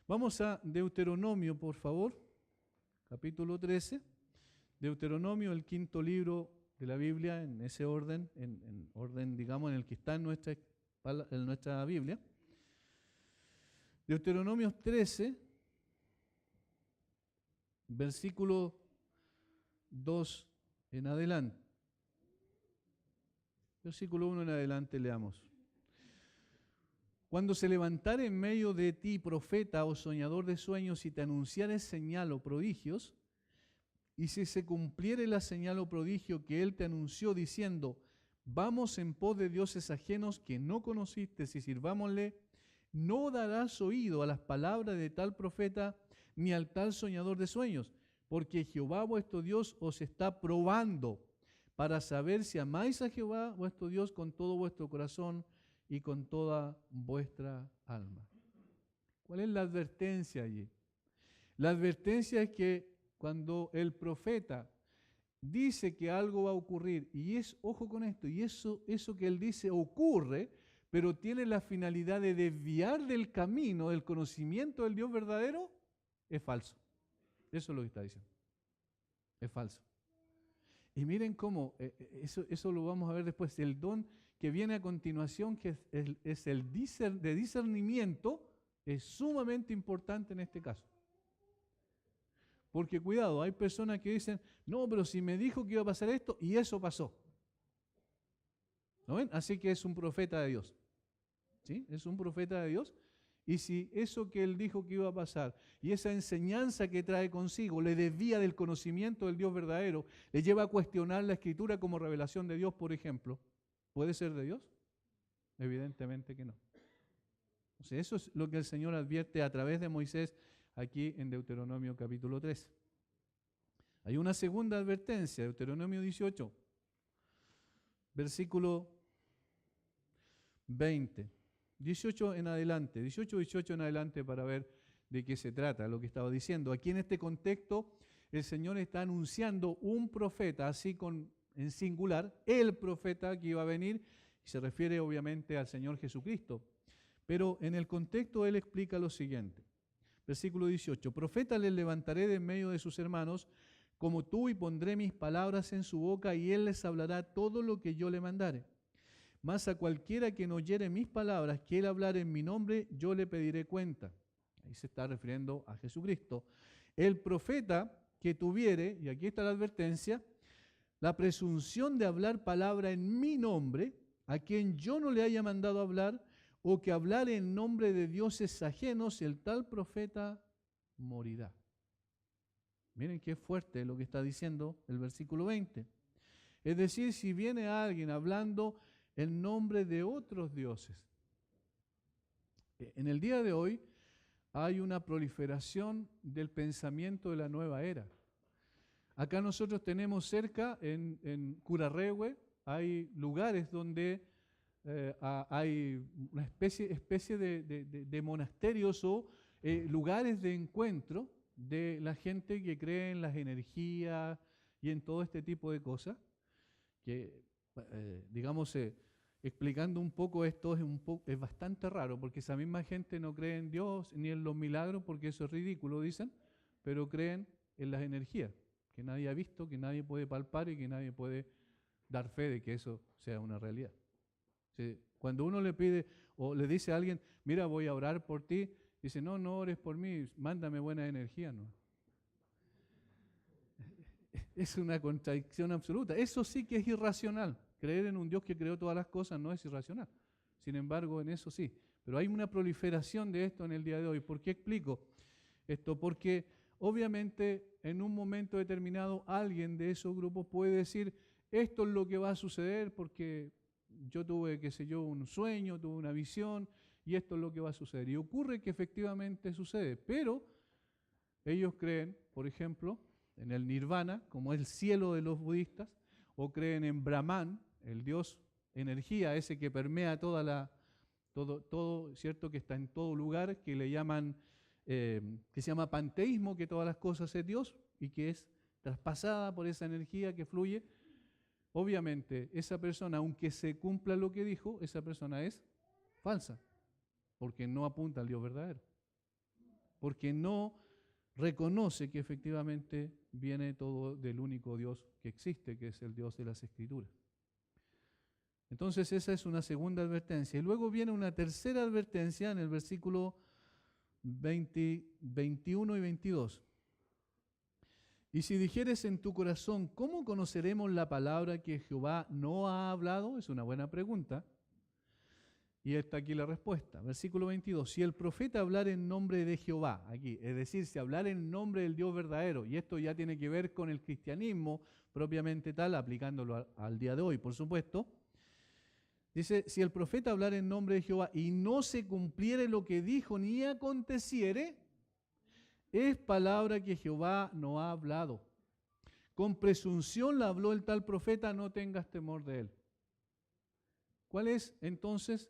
Vamos a Deuteronomio, por favor, capítulo 13. Deuteronomio, el quinto libro de la Biblia, en ese orden, en orden, digamos, en el que está en nuestra Biblia. Deuteronomio 13, versículo 2 en adelante. Versículo 1 en adelante leamos. Cuando se levantare en medio de ti profeta o soñador de sueños y te anunciare señal o prodigios, y si se cumpliere la señal o prodigio que él te anunció diciendo, Vamos en pos de dioses ajenos que no conociste, y sirvámosle. No darás oído a las palabras de tal profeta, ni al tal soñador de sueños, porque Jehová vuestro Dios os está probando para saber si amáis a Jehová vuestro Dios con todo vuestro corazón y con toda vuestra alma. ¿Cuál es la advertencia allí? La advertencia es que cuando el profeta dice que algo va a ocurrir, y ojo con esto, y eso que él dice ocurre, pero tiene la finalidad de desviar del camino, del conocimiento del Dios verdadero, es falso. Eso es lo que está diciendo. Es falso. Y miren cómo, eso lo vamos a ver después, el don que viene a continuación, que es el de discernimiento, es sumamente importante en este caso. Porque cuidado, hay personas que dicen, no, pero si me dijo que iba a pasar esto, y eso pasó. ¿No ven? Así que es un profeta de Dios. ¿Sí? Es un profeta de Dios. Y si eso que él dijo que iba a pasar y esa enseñanza que trae consigo le desvía del conocimiento del Dios verdadero, le lleva a cuestionar la Escritura como revelación de Dios, por ejemplo, ¿puede ser de Dios? Evidentemente que no. O sea, eso es lo que el Señor advierte a través de Moisés aquí en Deuteronomio capítulo 3. Hay una segunda advertencia, Deuteronomio 18, versículo 20. 18 en adelante, 18 en adelante para ver de qué se trata, lo que estaba diciendo. Aquí en este contexto el Señor está anunciando un profeta, así en singular, el profeta que iba a venir, y se refiere obviamente al Señor Jesucristo. Pero en el contexto él explica lo siguiente. Versículo 18, profeta les levantaré de en medio de sus hermanos, como tú, y pondré mis palabras en su boca, y él les hablará todo lo que yo le mandare. Mas a cualquiera que no oyere mis palabras, que él hablare en mi nombre, yo le pediré cuenta. Ahí se está refiriendo a Jesucristo. El profeta que tuviere, y aquí está la advertencia, la presunción de hablar palabra en mi nombre, a quien yo no le haya mandado hablar, o que hablare en nombre de dioses ajenos, el tal profeta morirá. Miren qué fuerte lo que está diciendo el versículo 20. Es decir, si viene alguien hablando en nombre de otros dioses. En el día de hoy hay una proliferación del pensamiento de la nueva era. Acá nosotros tenemos cerca, en Curarrehue, hay lugares donde hay una especie de monasterios o lugares de encuentro de la gente que cree en las energías y en todo este tipo de cosas, que digamos, explicando un poco esto es bastante raro, porque esa misma gente no cree en Dios ni en los milagros, porque eso es ridículo, dicen, pero creen en las energías, que nadie ha visto, que nadie puede palpar y que nadie puede dar fe de que eso sea una realidad. Cuando uno le pide o le dice a alguien, mira, voy a orar por ti, dice, no, no ores por mí, mándame buena energía, no. Es una contradicción absoluta. Eso sí que es irracional. Creer en un Dios que creó todas las cosas no es irracional. Sin embargo, en eso sí. Pero hay una proliferación de esto en el día de hoy. ¿Por qué explico esto? Porque obviamente en un momento determinado alguien de esos grupos puede decir, esto es lo que va a suceder porque yo tuve, qué sé yo, un sueño, tuve una visión y esto es lo que va a suceder. Y ocurre que efectivamente sucede. Pero ellos creen, por ejemplo, en el nirvana, como el cielo de los budistas, o creen en Brahman, el dios energía, ese que permea todo, ¿cierto? Que está en todo lugar, que le llaman, que se llama panteísmo, que todas las cosas es Dios y que es traspasada por esa energía que fluye. Obviamente, esa persona, aunque se cumpla lo que dijo, esa persona es falsa, porque no apunta al Dios verdadero, porque no reconoce que efectivamente viene todo del único Dios que existe, que es el Dios de las Escrituras. Entonces esa es una segunda advertencia. Y luego viene una tercera advertencia en el versículo 21 y 22. Y si dijeres en tu corazón, ¿cómo conoceremos la palabra que Jehová no ha hablado? Es una buena pregunta. Y está aquí la respuesta, versículo 22. Si el profeta hablar en nombre de Jehová, aquí, es decir, si hablar en nombre del Dios verdadero, y esto ya tiene que ver con el cristianismo propiamente tal, aplicándolo al día de hoy, por supuesto, Dice, si el profeta hablara en nombre de Jehová y no se cumpliere lo que dijo ni aconteciere, es palabra que Jehová no ha hablado. Con presunción la habló el tal profeta, no tengas temor de él. ¿Cuál es entonces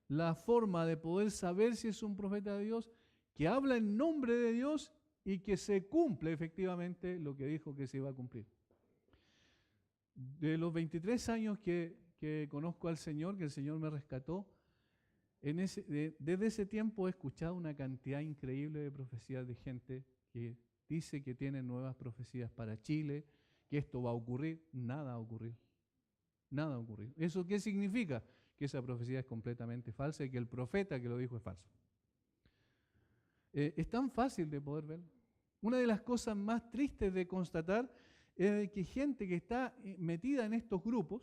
la forma de poder saber si es un profeta de Dios? Que habla en nombre de Dios y que se cumple efectivamente lo que dijo que se iba a cumplir. De los 23 años que conozco al Señor, que el Señor me rescató, desde ese tiempo he escuchado una cantidad increíble de profecías de gente que dice que tiene nuevas profecías para Chile, que esto va a ocurrir. Nada ha ocurrido. Nada ha ocurrido. ¿Eso qué significa? Que esa profecía es completamente falsa y que el profeta que lo dijo es falso. Es tan fácil de poder verlo. Una de las cosas más tristes de constatar es que gente que está metida en estos grupos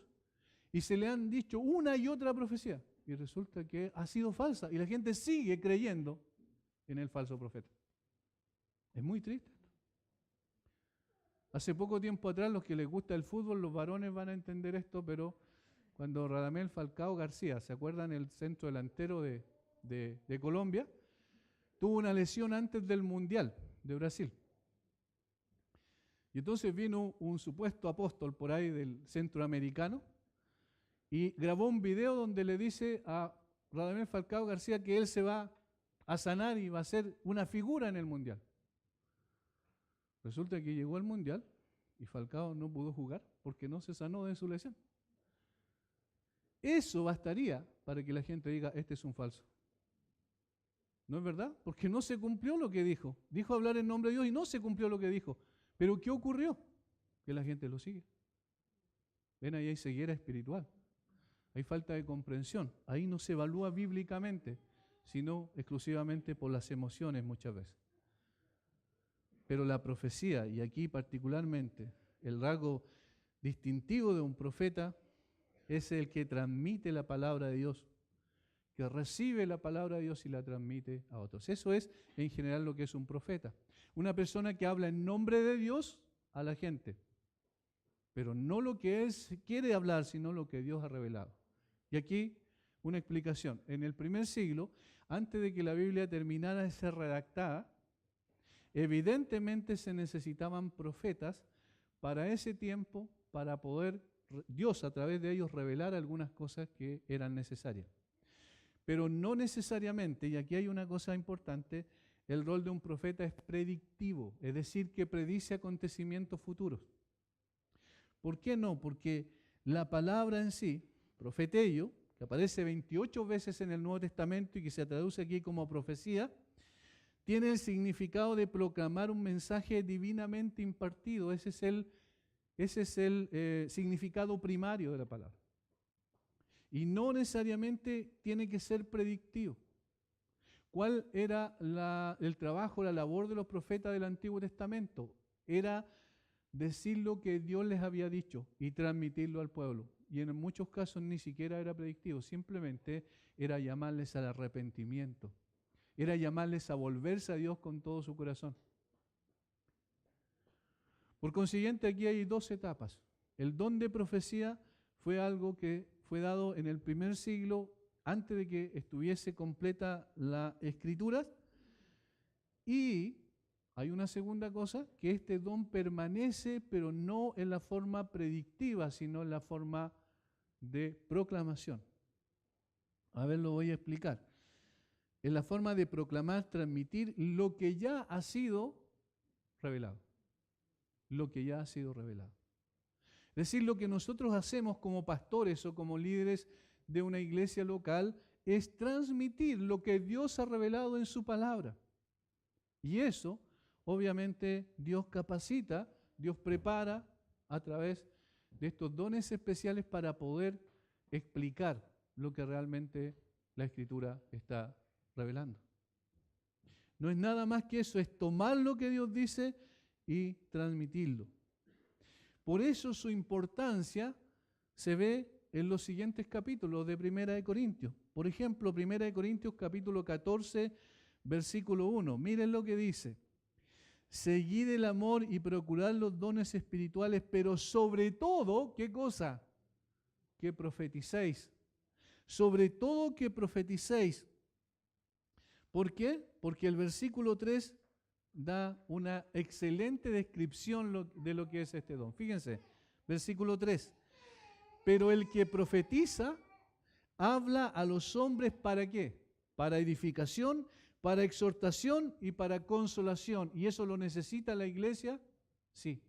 y se le han dicho una y otra profecía y resulta que ha sido falsa y la gente sigue creyendo en el falso profeta. Es muy triste. Hace poco tiempo atrás, los que les gusta el fútbol, los varones van a entender esto, pero cuando Radamel Falcao García, ¿se acuerdan? El centro delantero de Colombia, tuvo una lesión antes del Mundial de Brasil. Y entonces vino un supuesto apóstol por ahí del centroamericano y grabó un video donde le dice a Radamel Falcao García que él se va a sanar y va a ser una figura en el Mundial. Resulta que llegó al Mundial y Falcao no pudo jugar porque no se sanó de su lesión. Eso bastaría para que la gente diga, este es un falso. ¿No es verdad? Porque no se cumplió lo que dijo. Dijo hablar en nombre de Dios y no se cumplió lo que dijo. ¿Pero qué ocurrió? Que la gente lo sigue. Ven, ahí hay ceguera espiritual. Hay falta de comprensión. Ahí no se evalúa bíblicamente, sino exclusivamente por las emociones muchas veces. Pero la profecía, y aquí particularmente el rasgo distintivo de un profeta, es el que transmite la palabra de Dios, que recibe la palabra de Dios y la transmite a otros. Eso es en general lo que es un profeta. Una persona que habla en nombre de Dios a la gente, pero no lo que él quiere hablar, sino lo que Dios ha revelado. Y aquí una explicación. En el primer siglo, antes de que la Biblia terminara de ser redactada, evidentemente se necesitaban profetas para ese tiempo, para poder Dios a través de ellos revelar algunas cosas que eran necesarias. Pero no necesariamente, y aquí hay una cosa importante, el rol de un profeta es predictivo, es decir, que predice acontecimientos futuros. ¿Por qué no? Porque la palabra en sí, profetello, que aparece 28 veces en el Nuevo Testamento y que se traduce aquí como profecía, tiene el significado de proclamar un mensaje divinamente impartido. Ese es el significado primario de la palabra. Y no necesariamente tiene que ser predictivo. ¿Cuál era el trabajo, la labor de los profetas del Antiguo Testamento? Era decir lo que Dios les había dicho y transmitirlo al pueblo. Y en muchos casos ni siquiera era predictivo, simplemente era llamarles al arrepentimiento. Era llamarles a volverse a Dios con todo su corazón. Por consiguiente, aquí hay dos etapas. El don de profecía fue algo que fue dado en el primer siglo, antes de que estuviese completa la Escritura. Y hay una segunda cosa, que este don permanece, pero no en la forma predictiva, sino en la forma de proclamación. A ver, lo voy a explicar. En la forma de proclamar, transmitir lo que ya ha sido revelado. Lo que ya ha sido revelado. Es decir, lo que nosotros hacemos como pastores o como líderes de una iglesia local es transmitir lo que Dios ha revelado en su palabra. Y eso, obviamente, Dios capacita, Dios prepara a través de estos dones especiales para poder explicar lo que realmente la Escritura está revelando. No es nada más que eso, es tomar lo que Dios dice y transmitirlo. Por eso su importancia se ve en los siguientes capítulos de Primera de Corintios. Por ejemplo, Primera de Corintios capítulo 14, versículo 1. Miren lo que dice. Seguid el amor y procurad los dones espirituales, pero sobre todo, ¿qué cosa? Que profeticéis. sobre todo que profeticéis. ¿Por qué? Porque el versículo 3 da una excelente descripción de lo que es este don. Fíjense, versículo 3. Pero el que profetiza habla a los hombres ¿para qué? Para edificación, para exhortación y para consolación. ¿Y eso lo necesita la iglesia? Sí.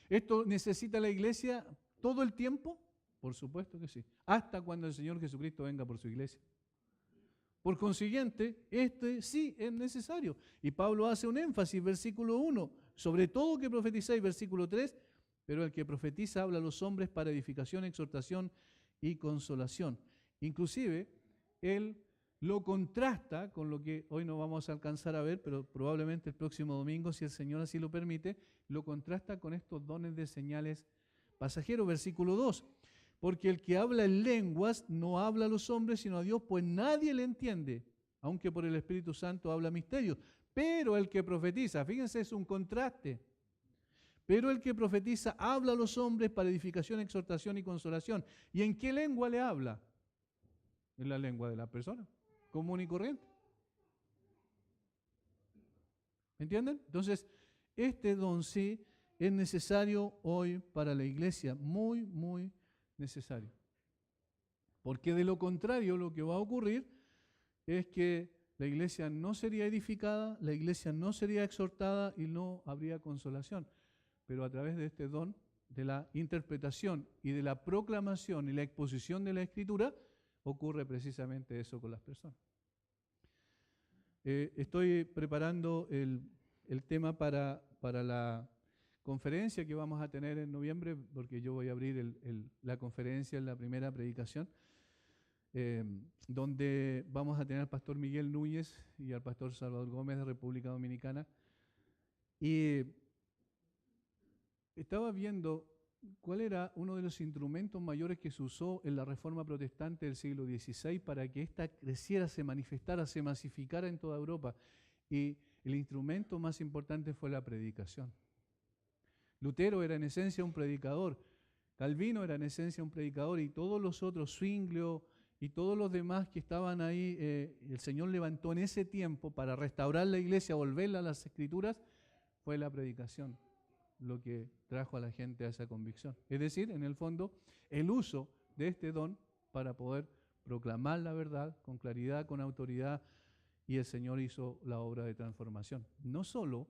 ¿Esto necesita la iglesia todo el tiempo? Por supuesto que sí. Hasta cuando el Señor Jesucristo venga por su iglesia. Por consiguiente, este sí es necesario. Y Pablo hace un énfasis, versículo 1, sobre todo que profetizáis, versículo 3, pero el que profetiza habla a los hombres para edificación, exhortación y consolación. Inclusive, él lo contrasta con lo que hoy no vamos a alcanzar a ver, pero probablemente el próximo domingo, si el Señor así lo permite, lo contrasta con estos dones de señales pasajeros. Versículo 2. Porque el que habla en lenguas no habla a los hombres sino a Dios, pues nadie le entiende, aunque por el Espíritu Santo habla misterios. Pero el que profetiza, fíjense, es un contraste. Pero el que profetiza habla a los hombres para edificación, exhortación y consolación. ¿Y en qué lengua le habla? En la lengua de la persona, común y corriente. ¿Me entienden? Entonces, este don sí es necesario hoy para la iglesia, muy, muy necesario. Porque de lo contrario, lo que va a ocurrir es que la iglesia no sería edificada, la iglesia no sería exhortada y no habría consolación. Pero a través de este don, de la interpretación y de la proclamación y la exposición de la Escritura, ocurre precisamente eso con las personas. Estoy preparando el tema para la conferencia que vamos a tener en noviembre, porque yo voy a abrir la conferencia en la primera predicación, donde vamos a tener al pastor Miguel Núñez y al pastor Salvador Gómez de República Dominicana. Y estaba viendo cuál era uno de los instrumentos mayores que se usó en la Reforma Protestante del siglo XVI para que ésta creciera, se manifestara, se masificara en toda Europa. Y el instrumento más importante fue la predicación. Lutero era en esencia un predicador, Calvino era en esencia un predicador y todos los otros, Zwinglio y todos los demás que estaban ahí, el Señor levantó en ese tiempo para restaurar la iglesia, volverla a las Escrituras, fue la predicación lo que trajo a la gente a esa convicción. Es decir, en el fondo, el uso de este don para poder proclamar la verdad con claridad, con autoridad, y el Señor hizo la obra de transformación. No solo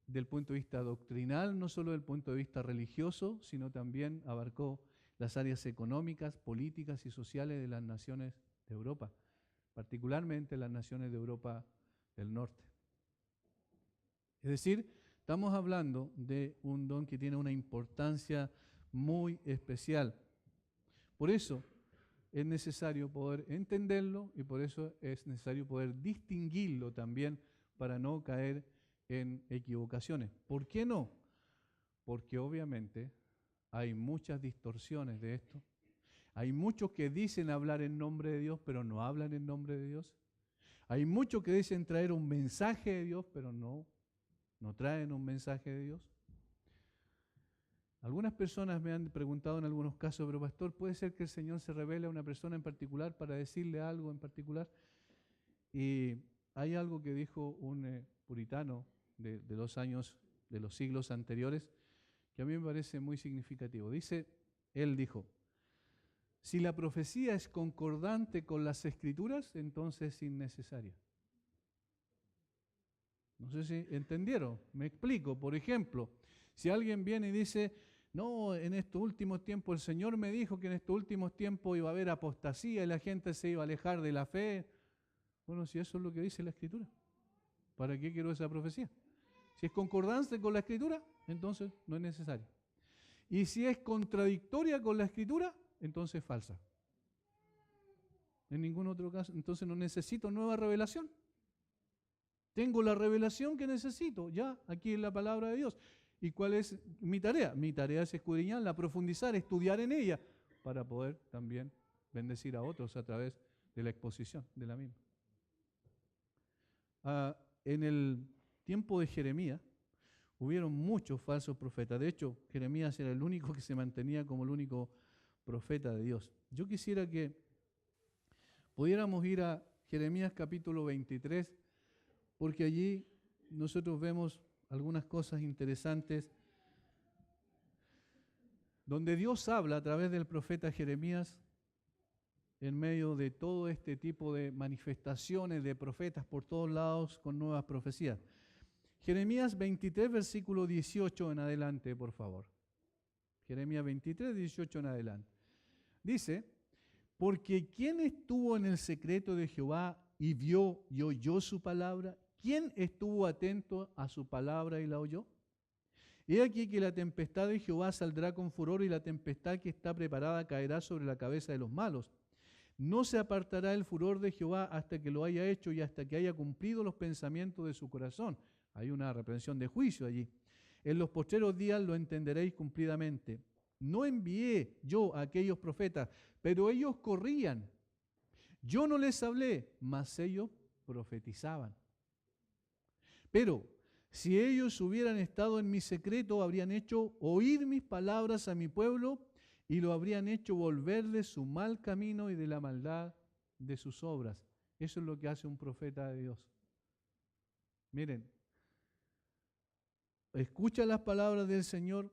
del punto de vista doctrinal, no solo del punto de vista religioso, sino también abarcó las áreas económicas, políticas y sociales de las naciones de Europa, particularmente las naciones de Europa del Norte. Es decir, estamos hablando de un don que tiene una importancia muy especial. Por eso es necesario poder entenderlo y por eso es necesario poder distinguirlo también para no caer en equivocaciones. ¿Por qué no? Porque obviamente hay muchas distorsiones de esto. Hay muchos que dicen hablar en nombre de Dios, pero no hablan en nombre de Dios. Hay muchos que dicen traer un mensaje de Dios, pero no traen un mensaje de Dios. Algunas personas me han preguntado en algunos casos, pero pastor, ¿puede ser que el Señor se revele a una persona en particular para decirle algo en particular? Y hay algo que dijo un puritano de los siglos anteriores, que a mí me parece muy significativo. Él dijo, si la profecía es concordante con las Escrituras, entonces es innecesaria. No sé si entendieron, me explico. Por ejemplo, si alguien viene y dice, no, en estos últimos tiempos el Señor me dijo que en estos últimos tiempos iba a haber apostasía y la gente se iba a alejar de la fe. Bueno, si eso es lo que dice la Escritura, ¿para qué quiero esa profecía? Si es concordante con la Escritura, entonces no es necesario. Y si es contradictoria con la Escritura, entonces es falsa. En ningún otro caso, entonces no necesito nueva revelación. Tengo la revelación que necesito, ya, aquí en la palabra de Dios. ¿Y cuál es mi tarea? Mi tarea es escudriñarla, profundizar, estudiar en ella, para poder también bendecir a otros a través de la exposición de la misma. En el tiempo de Jeremías, hubieron muchos falsos profetas. De hecho, Jeremías era el único que se mantenía como el único profeta de Dios. Yo quisiera que pudiéramos ir a Jeremías capítulo 23, porque allí nosotros vemos algunas cosas interesantes, donde Dios habla a través del profeta Jeremías en medio de todo este tipo de manifestaciones de profetas por todos lados con nuevas profecías. Jeremías 23, versículo 18 en adelante, por favor. Jeremías 23, 18 en adelante. Dice, porque ¿quién estuvo en el secreto de Jehová y vio y oyó su palabra? ¿Quién estuvo atento a su palabra y la oyó? He aquí que la tempestad de Jehová saldrá con furor y la tempestad que está preparada caerá sobre la cabeza de los malos. No se apartará el furor de Jehová hasta que lo haya hecho y hasta que haya cumplido los pensamientos de su corazón. Hay una reprensión de juicio allí. En los postreros días lo entenderéis cumplidamente. No envié yo a aquellos profetas, pero ellos corrían. Yo no les hablé, mas ellos profetizaban. Pero si ellos hubieran estado en mi secreto, habrían hecho oír mis palabras a mi pueblo y lo habrían hecho volver de su mal camino y de la maldad de sus obras. Eso es lo que hace un profeta de Dios. Miren, escucha las palabras del Señor,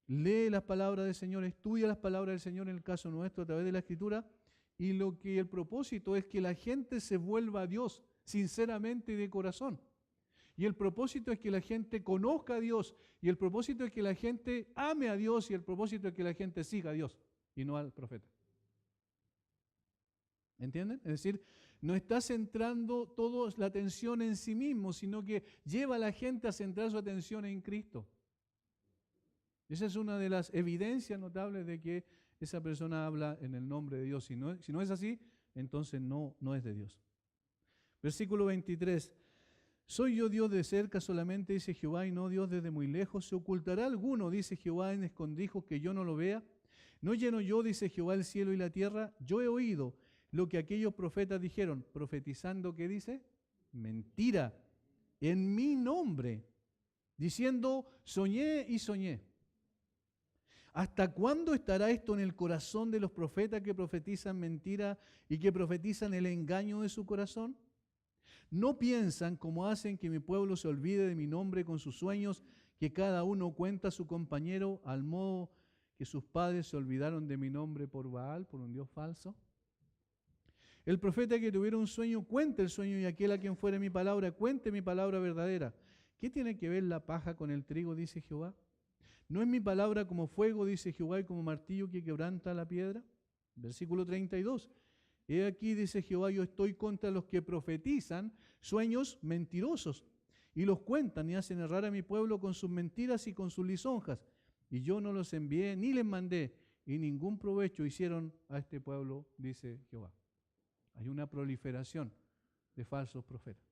lee las palabras del Señor, estudia las palabras del Señor en el caso nuestro a través de la Escritura, y lo que el propósito es que la gente se vuelva a Dios sinceramente y de corazón. Y el propósito es que la gente conozca a Dios, y el propósito es que la gente ame a Dios, y el propósito es que la gente siga a Dios y no al profeta. ¿Entienden? Es decir, no está centrando toda la atención en sí mismo, sino que lleva a la gente a centrar su atención en Cristo. Esa es una de las evidencias notables de que esa persona habla en el nombre de Dios. Si no es así, entonces no es de Dios. Versículo 23. ¿Soy yo Dios de cerca solamente, dice Jehová, y no Dios desde muy lejos? ¿Se ocultará alguno, dice Jehová, en escondrijos que yo no lo vea? ¿No lleno yo, dice Jehová, el cielo y la tierra? Yo he oído lo que aquellos profetas dijeron, profetizando, ¿qué dice? Mentira, en mi nombre, diciendo, soñé y soñé. ¿Hasta cuándo estará esto en el corazón de los profetas que profetizan mentira y que profetizan el engaño de su corazón? ¿No piensan como hacen que mi pueblo se olvide de mi nombre con sus sueños, que cada uno cuenta a su compañero al modo que sus padres se olvidaron de mi nombre por Baal, por un Dios falso? El profeta que tuviera un sueño, cuente el sueño, y aquel a quien fuere mi palabra, cuente mi palabra verdadera. ¿Qué tiene que ver la paja con el trigo, dice Jehová? ¿No es mi palabra como fuego, dice Jehová, y como martillo que quebranta la piedra? Versículo 32. He aquí, dice Jehová, yo estoy contra los que profetizan sueños mentirosos y los cuentan y hacen errar a mi pueblo con sus mentiras y con sus lisonjas. Y yo no los envié ni les mandé, y ningún provecho hicieron a este pueblo, dice Jehová. Hay una proliferación de falsos profetas.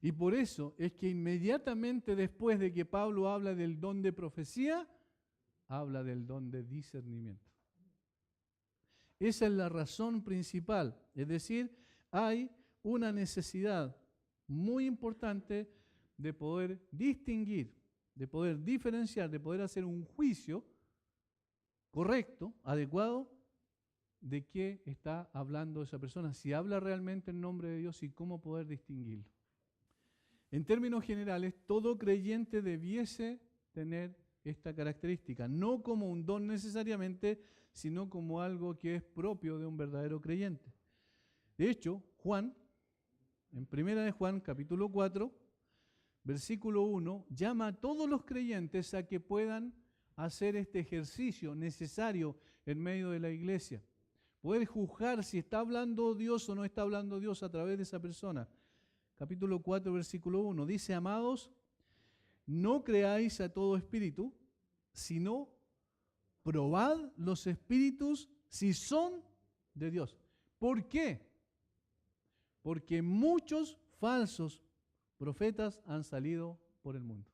Y por eso es que inmediatamente después de que Pablo habla del don de profecía, habla del don de discernimiento. Esa es la razón principal. Es decir, hay una necesidad muy importante de poder distinguir, de poder diferenciar, de poder hacer un juicio correcto, adecuado, de qué está hablando esa persona, si habla realmente en nombre de Dios y cómo poder distinguirlo. En términos generales, todo creyente debiese tener esta característica, no como un don necesariamente, sino como algo que es propio de un verdadero creyente. De hecho, Juan, en 1 de Juan, capítulo 4, versículo 1, llama a todos los creyentes a que puedan hacer este ejercicio necesario en medio de la iglesia. Poder juzgar si está hablando Dios o no está hablando Dios a través de esa persona. Capítulo 4, versículo 1, dice, amados, no creáis a todo espíritu, sino probad los espíritus si son de Dios. ¿Por qué? Porque muchos falsos profetas han salido por el mundo.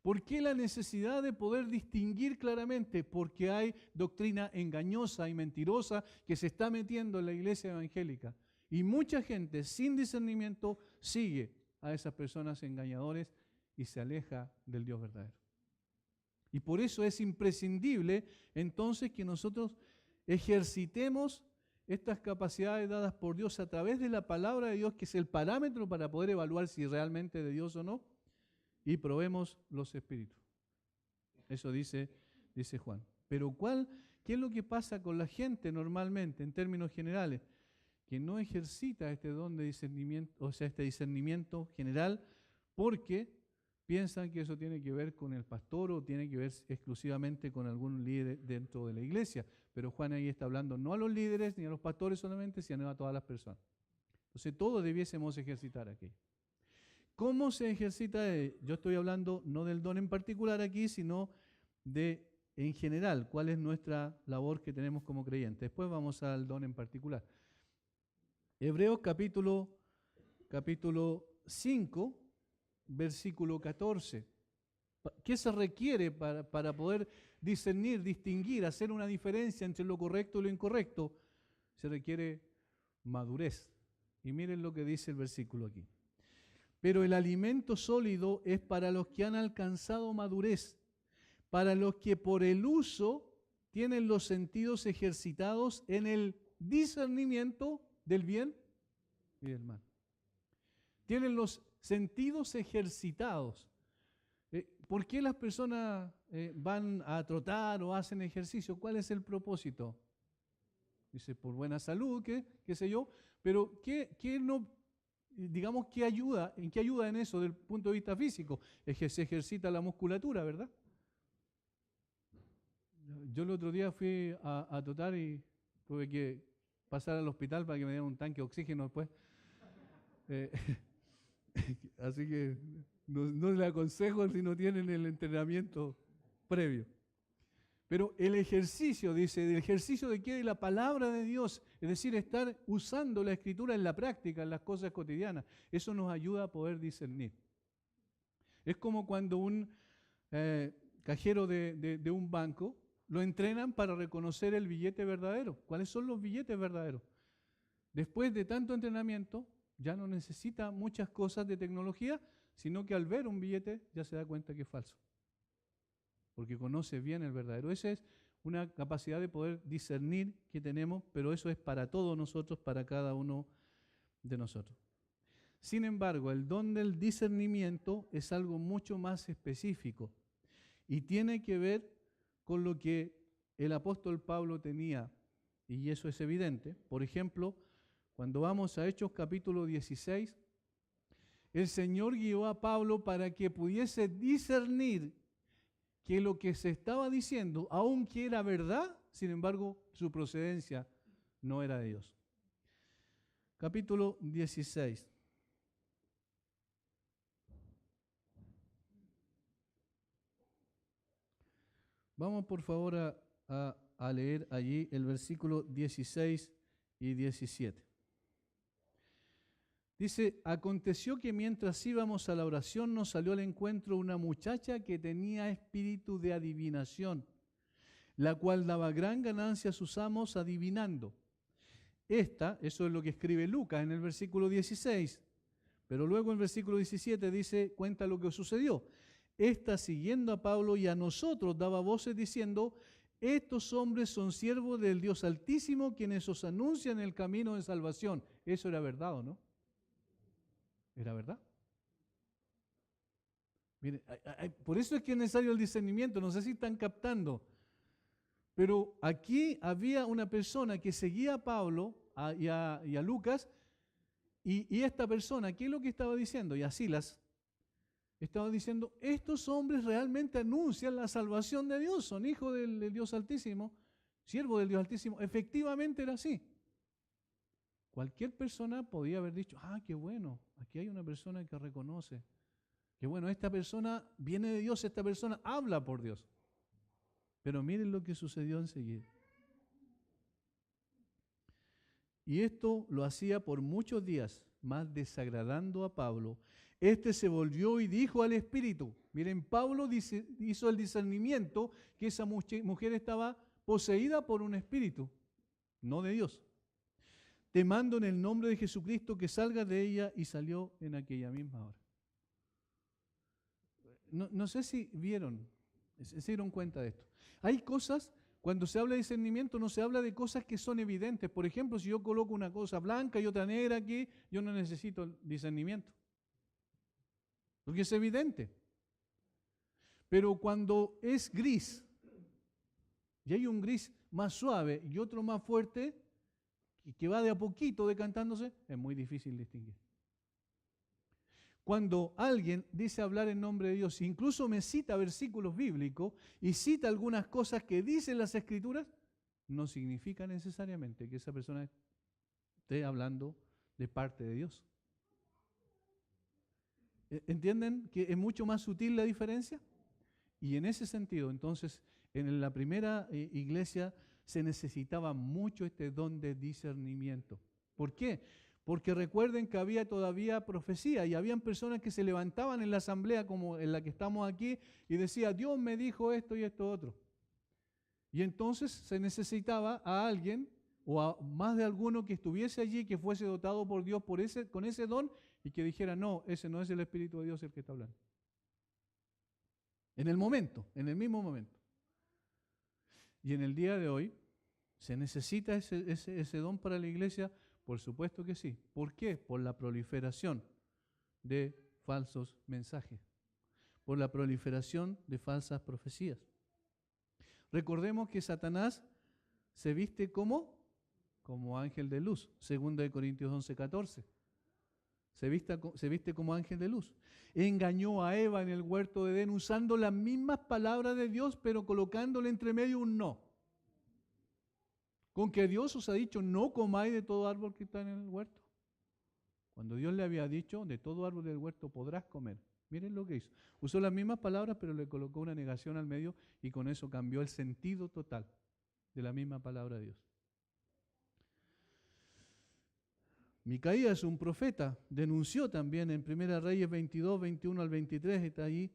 ¿Por qué la necesidad de poder distinguir claramente? Porque hay doctrina engañosa y mentirosa que se está metiendo en la iglesia evangélica. Y mucha gente sin discernimiento sigue a esas personas engañadores y se aleja del Dios verdadero. Y por eso es imprescindible entonces que nosotros ejercitemos estas capacidades dadas por Dios a través de la palabra de Dios, que es el parámetro para poder evaluar si realmente es de Dios o no, y probemos los espíritus. Eso dice Juan. Pero ¿qué es lo que pasa con la gente normalmente, en términos generales? Que no ejercita este don de discernimiento, o sea, este discernimiento general, porque piensan que eso tiene que ver con el pastor o tiene que ver exclusivamente con algún líder dentro de la iglesia. Pero Juan ahí está hablando no a los líderes ni a los pastores solamente, sino a todas las personas. Entonces todos debiésemos ejercitar aquello. ¿Cómo se ejercita? Yo estoy hablando no del don en particular aquí, sino de en general, cuál es nuestra labor que tenemos como creyentes. Después vamos al don en particular. Hebreos capítulo 5, versículo 14. ¿Qué se requiere para poder discernir, distinguir, hacer una diferencia entre lo correcto y lo incorrecto? Se requiere madurez. Y miren lo que dice el versículo aquí. Pero el alimento sólido es para los que han alcanzado madurez, para los que por el uso tienen los sentidos ejercitados en el discernimiento del bien y del mal. Tienen los sentidos ejercitados. ¿Por qué las personas van a trotar o hacen ejercicio? ¿Cuál es el propósito? Dice, por buena salud, qué sé yo, pero ¿qué no, digamos, qué ayuda? ¿En qué ayuda en eso desde el punto de vista físico? Es que se ejercita la musculatura, ¿verdad? Yo el otro día fui a trotar y tuve que pasar al hospital para que me dieran un tanque de oxígeno después. Así que no le aconsejo si no tienen el entrenamiento previo. Pero el ejercicio, dice, ¿el ejercicio de qué? De la palabra de Dios, es decir, estar usando la Escritura en la práctica, en las cosas cotidianas. Eso nos ayuda a poder discernir. Es como cuando un cajero de un banco lo entrenan para reconocer el billete verdadero. ¿Cuáles son los billetes verdaderos? Después de tanto entrenamiento, ya no necesita muchas cosas de tecnología, sino que al ver un billete ya se da cuenta que es falso, porque conoce bien el verdadero. Esa es una capacidad de poder discernir que tenemos, pero eso es para todos nosotros, para cada uno de nosotros. Sin embargo, el don del discernimiento es algo mucho más específico y tiene que ver con lo que el apóstol Pablo tenía, y eso es evidente. Por ejemplo, cuando vamos a Hechos capítulo 16, el Señor guió a Pablo para que pudiese discernir que lo que se estaba diciendo, aunque era verdad, sin embargo, su procedencia no era de Dios. Capítulo 16. Vamos por favor a leer allí el versículo 16 y 17. Dice, aconteció que mientras íbamos a la oración nos salió al encuentro una muchacha que tenía espíritu de adivinación, la cual daba gran ganancia a sus amos adivinando. Eso es lo que escribe Lucas en el versículo 16, pero luego en el versículo 17 dice, cuenta lo que sucedió. Esta, siguiendo a Pablo y a nosotros, daba voces diciendo, estos hombres son siervos del Dios Altísimo, quienes os anuncian el camino de salvación. ¿Eso era verdad o no? ¿Era verdad? Miren, por eso es que es necesario el discernimiento, no sé si están captando, pero aquí había una persona que seguía a Pablo y a Lucas, y esta persona, ¿qué es lo que estaba diciendo? Y a Silas, estaba diciendo, estos hombres realmente anuncian la salvación de Dios, son hijos del Dios Altísimo, siervos del Dios Altísimo. Efectivamente era así. Cualquier persona podía haber dicho, qué bueno, aquí hay una persona que reconoce, que bueno, esta persona viene de Dios, esta persona habla por Dios. Pero miren lo que sucedió enseguida. Y esto lo hacía por muchos días, más desagradando a Pablo. Este se volvió y dijo al Espíritu, miren, Pablo hizo el discernimiento que esa mujer estaba poseída por un espíritu, no de Dios. Te mando en el nombre de Jesucristo que salgas de ella, y salió en aquella misma hora. No sé si vieron, Se dieron cuenta de esto. Hay cosas, cuando se habla de discernimiento, no se habla de cosas que son evidentes. Por ejemplo, si yo coloco una cosa blanca y otra negra aquí, yo no necesito discernimiento, porque es evidente. Pero cuando es gris, y hay un gris más suave y otro más fuerte, y que va de a poquito decantándose, es muy difícil distinguir. Cuando alguien dice hablar en nombre de Dios, incluso me cita versículos bíblicos y cita algunas cosas que dicen las Escrituras, no significa necesariamente que esa persona esté hablando de parte de Dios. ¿Entienden que es mucho más sutil la diferencia? Y en ese sentido, entonces, en la primera iglesia se necesitaba mucho este don de discernimiento. ¿Por qué? Porque recuerden que había todavía profecía y habían personas que se levantaban en la asamblea como en la que estamos aquí y decían, Dios me dijo esto y esto otro. Y entonces se necesitaba a alguien o a más de alguno que estuviese allí, que fuese dotado por Dios con ese don y que dijera, no, ese no es el Espíritu de Dios el que está hablando. En el momento, en el mismo momento. Y en el día de hoy, ¿se necesita ese don para la iglesia? Por supuesto que sí. ¿Por qué? Por la proliferación de falsos mensajes, por la proliferación de falsas profecías. Recordemos que Satanás se viste como ángel de luz, 2 Corintios 11:14. Se viste como ángel de luz. Engañó a Eva en el huerto de Edén usando las mismas palabras de Dios, pero colocándole entre medio un no. Con que Dios os ha dicho, no comáis de todo árbol que está en el huerto. Cuando Dios le había dicho, de todo árbol del huerto podrás comer. Miren lo que hizo. Usó las mismas palabras, pero le colocó una negación al medio y con eso cambió el sentido total de la misma palabra de Dios. Micaías, un profeta, denunció también en 1 Reyes 22, 21 al 23, está ahí,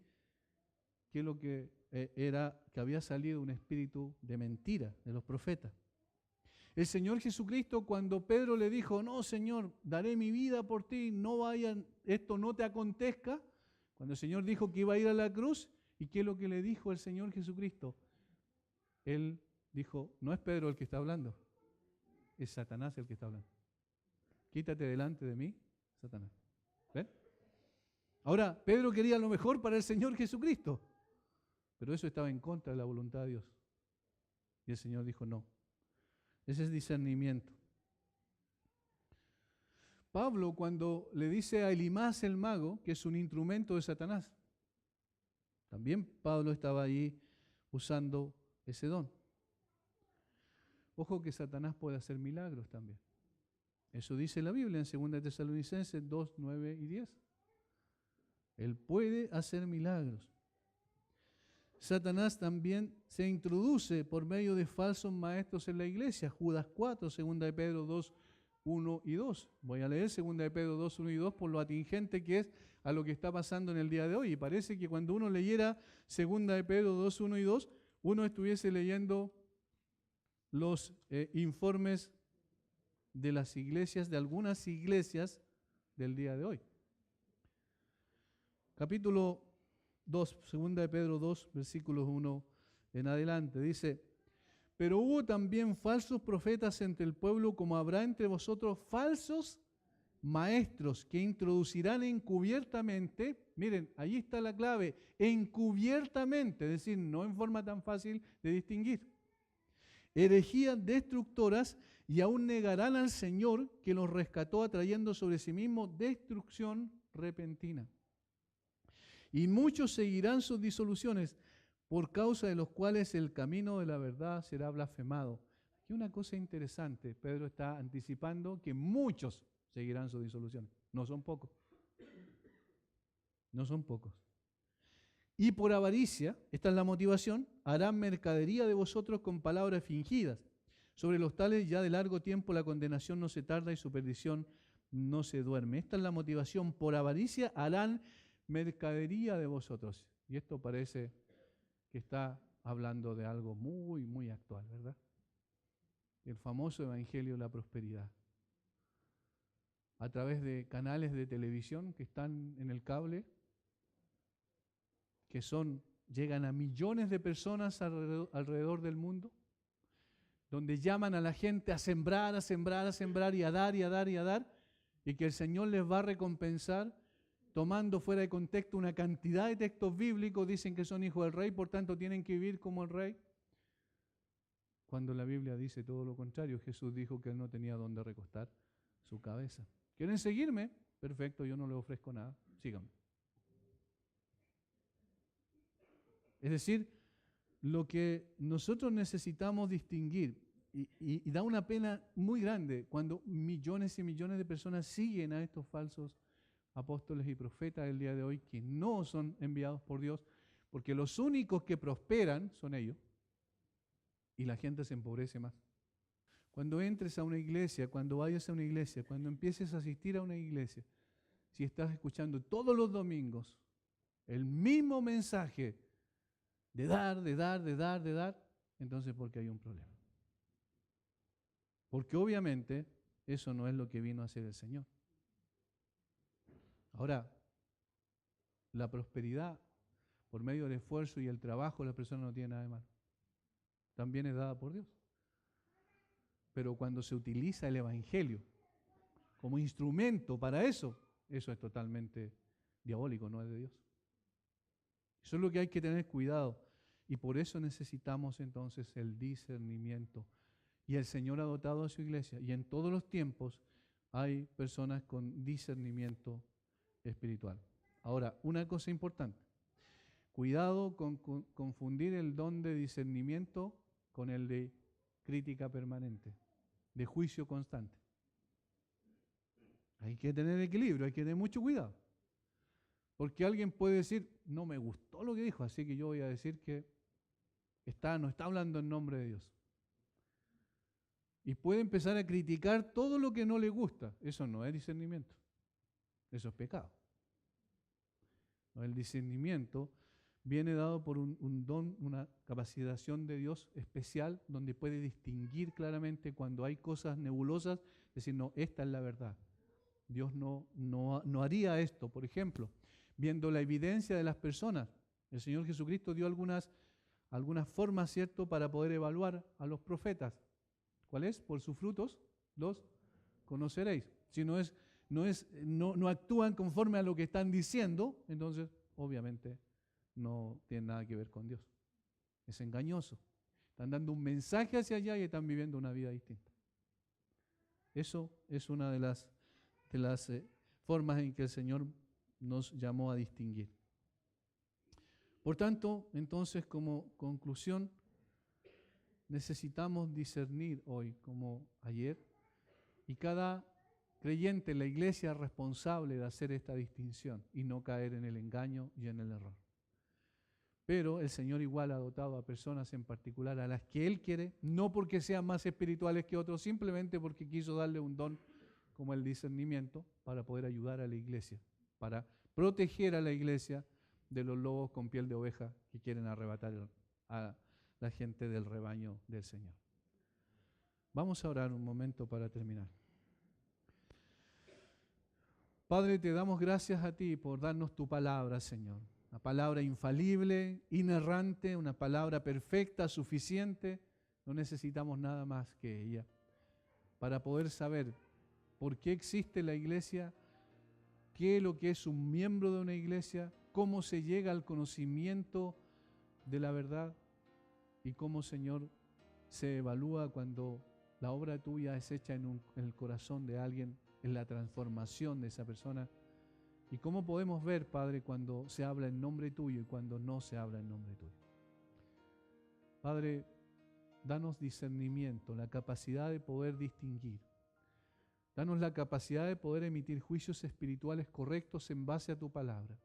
que lo que era que había salido un espíritu de mentira de los profetas. El Señor Jesucristo, cuando Pedro le dijo, no, Señor, daré mi vida por ti, no vayan, esto no te acontezca, cuando el Señor dijo que iba a ir a la cruz, ¿y qué es lo que le dijo el Señor Jesucristo? Él dijo, no es Pedro el que está hablando, es Satanás el que está hablando. Quítate delante de mí, Satanás. ¿Ven? Ahora, Pedro quería lo mejor para el Señor Jesucristo, pero eso estaba en contra de la voluntad de Dios. Y el Señor dijo, no. Ese es discernimiento. Pablo, cuando le dice a Elimás el mago, que es un instrumento de Satanás, también Pablo estaba ahí usando ese don. Ojo que Satanás puede hacer milagros también. Eso dice la Biblia en 2 Tesalonicenses 2, 9 y 10. Él puede hacer milagros. Satanás también se introduce por medio de falsos maestros en la iglesia. Judas 4, 2 de Pedro 2, 1 y 2. Voy a leer 2 de Pedro 2, 1 y 2 por lo atingente que es a lo que está pasando en el día de hoy. Y parece que cuando uno leyera 2 de Pedro 2, 1 y 2, uno estuviese leyendo los informes de las iglesias, de algunas iglesias del día de hoy. Capítulo 2, 2 de Pedro 2, versículos 1 en adelante, dice, pero hubo también falsos profetas entre el pueblo, como habrá entre vosotros falsos maestros que introducirán encubiertamente, miren, ahí está la clave, encubiertamente, es decir, no en forma tan fácil de distinguir, herejías destructoras y aún negarán al Señor que los rescató atrayendo sobre sí mismo destrucción repentina. Y muchos seguirán sus disoluciones, por causa de los cuales el camino de la verdad será blasfemado. Aquí una cosa interesante, Pedro está anticipando que muchos seguirán sus disoluciones. No son pocos. No son pocos. Y por avaricia, esta es la motivación, harán mercadería de vosotros con palabras fingidas. Sobre los tales ya de largo tiempo la condenación no se tarda y su perdición no se duerme. Esta es la motivación, por avaricia harán mercadería de vosotros. Y esto parece que está hablando de algo muy, muy actual, ¿verdad? El famoso evangelio de la prosperidad. A través de canales de televisión que están en el cable, que son llegan a millones de personas alrededor del mundo, donde llaman a la gente a sembrar, a sembrar, a sembrar y a dar y a dar y a dar, y que el Señor les va a recompensar tomando fuera de contexto una cantidad de textos bíblicos, dicen que son hijos del rey, por tanto tienen que vivir como el rey, cuando la Biblia dice todo lo contrario. Jesús dijo que Él no tenía dónde recostar su cabeza. ¿Quieren seguirme? Perfecto, yo no les ofrezco nada, síganme. Es decir, lo que nosotros necesitamos distinguir, y da una pena muy grande cuando millones y millones de personas siguen a estos falsos apóstoles y profetas del día de hoy que no son enviados por Dios, porque los únicos que prosperan son ellos y la gente se empobrece más. Cuando entres a una iglesia, cuando vayas a una iglesia, cuando empieces a asistir a una iglesia, si estás escuchando todos los domingos el mismo mensaje de dar, de dar, de dar, de dar, entonces porque hay un problema. Porque obviamente eso no es lo que vino a hacer el Señor. Ahora, la prosperidad por medio del esfuerzo y el trabajo de la persona no tiene nada de malo. También es dada por Dios. Pero cuando se utiliza el Evangelio como instrumento para eso es totalmente diabólico, no es de Dios. Eso es lo que hay que tener cuidado. Y por eso necesitamos entonces el discernimiento. Y el Señor ha dotado a su iglesia. Y en todos los tiempos hay personas con discernimiento espiritual. Ahora, una cosa importante. Cuidado con confundir el don de discernimiento con el de crítica permanente, de juicio constante. Hay que tener equilibrio, hay que tener mucho cuidado. Porque alguien puede decir, no me gustó lo que dijo, así que yo voy a decir que no está hablando en nombre de Dios. Y puede empezar a criticar todo lo que no le gusta. Eso no es discernimiento, eso es pecado. El discernimiento viene dado por un don, una capacitación de Dios especial, donde puede distinguir claramente cuando hay cosas nebulosas, decir, no, esta es la verdad. Dios no haría esto. Por ejemplo, viendo la evidencia de las personas, el Señor Jesucristo dio algunas formas, ¿cierto?, para poder evaluar a los profetas. ¿Cuál es? Por sus frutos los conoceréis. Si no actúan conforme a lo que están diciendo, entonces obviamente no tienen nada que ver con Dios. Es engañoso. Están dando un mensaje hacia allá y están viviendo una vida distinta. Eso es una de las formas en que el Señor nos llamó a distinguir. Por tanto, entonces, como conclusión, necesitamos discernir hoy, como ayer, y cada creyente en la iglesia es responsable de hacer esta distinción y no caer en el engaño y en el error. Pero el Señor igual ha dotado a personas en particular a las que Él quiere, no porque sean más espirituales que otros, simplemente porque quiso darle un don como el discernimiento para poder ayudar a la iglesia, para proteger a la iglesia de los lobos con piel de oveja que quieren arrebatar a la gente del rebaño del Señor. Vamos a orar un momento para terminar. Padre, te damos gracias a ti por darnos tu palabra, Señor. Una palabra infalible, inerrante, una palabra perfecta, suficiente. No necesitamos nada más que ella para poder saber por qué existe la iglesia, qué es lo que es un miembro de una iglesia, cómo se llega al conocimiento de la verdad y cómo, Señor, se evalúa cuando la obra tuya es hecha en el corazón de alguien, en la transformación de esa persona. Y cómo podemos ver, Padre, cuando se habla en nombre tuyo y cuando no se habla en nombre tuyo. Padre, danos discernimiento, la capacidad de poder distinguir. Danos la capacidad de poder emitir juicios espirituales correctos en base a tu palabra.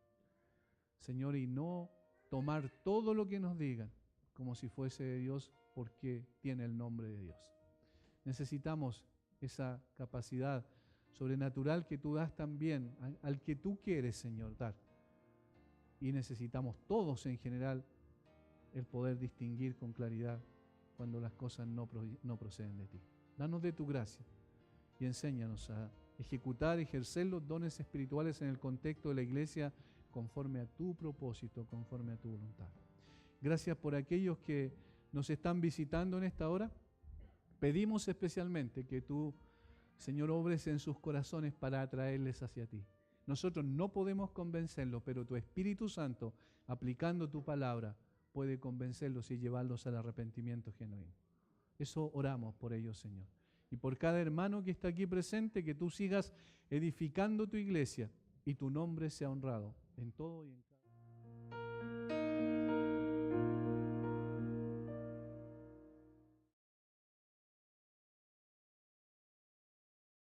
Señor, y no tomar todo lo que nos digan como si fuese de Dios porque tiene el nombre de Dios. Necesitamos esa capacidad sobrenatural que tú das también al que tú quieres, Señor, dar. Y necesitamos todos en general el poder distinguir con claridad cuando las cosas no proceden de ti. Danos de tu gracia y enséñanos a ejercer los dones espirituales en el contexto de la iglesia conforme a tu propósito, conforme a tu voluntad. Gracias por aquellos que nos están visitando en esta hora. Pedimos especialmente que tú, Señor, obres en sus corazones para atraerles hacia ti. Nosotros no podemos convencerlos, pero tu Espíritu Santo, aplicando tu palabra, puede convencerlos y llevarlos al arrepentimiento genuino. Eso oramos por ellos, Señor. Y por cada hermano que está aquí presente, que tú sigas edificando tu iglesia y tu nombre sea honrado en todo y en cada.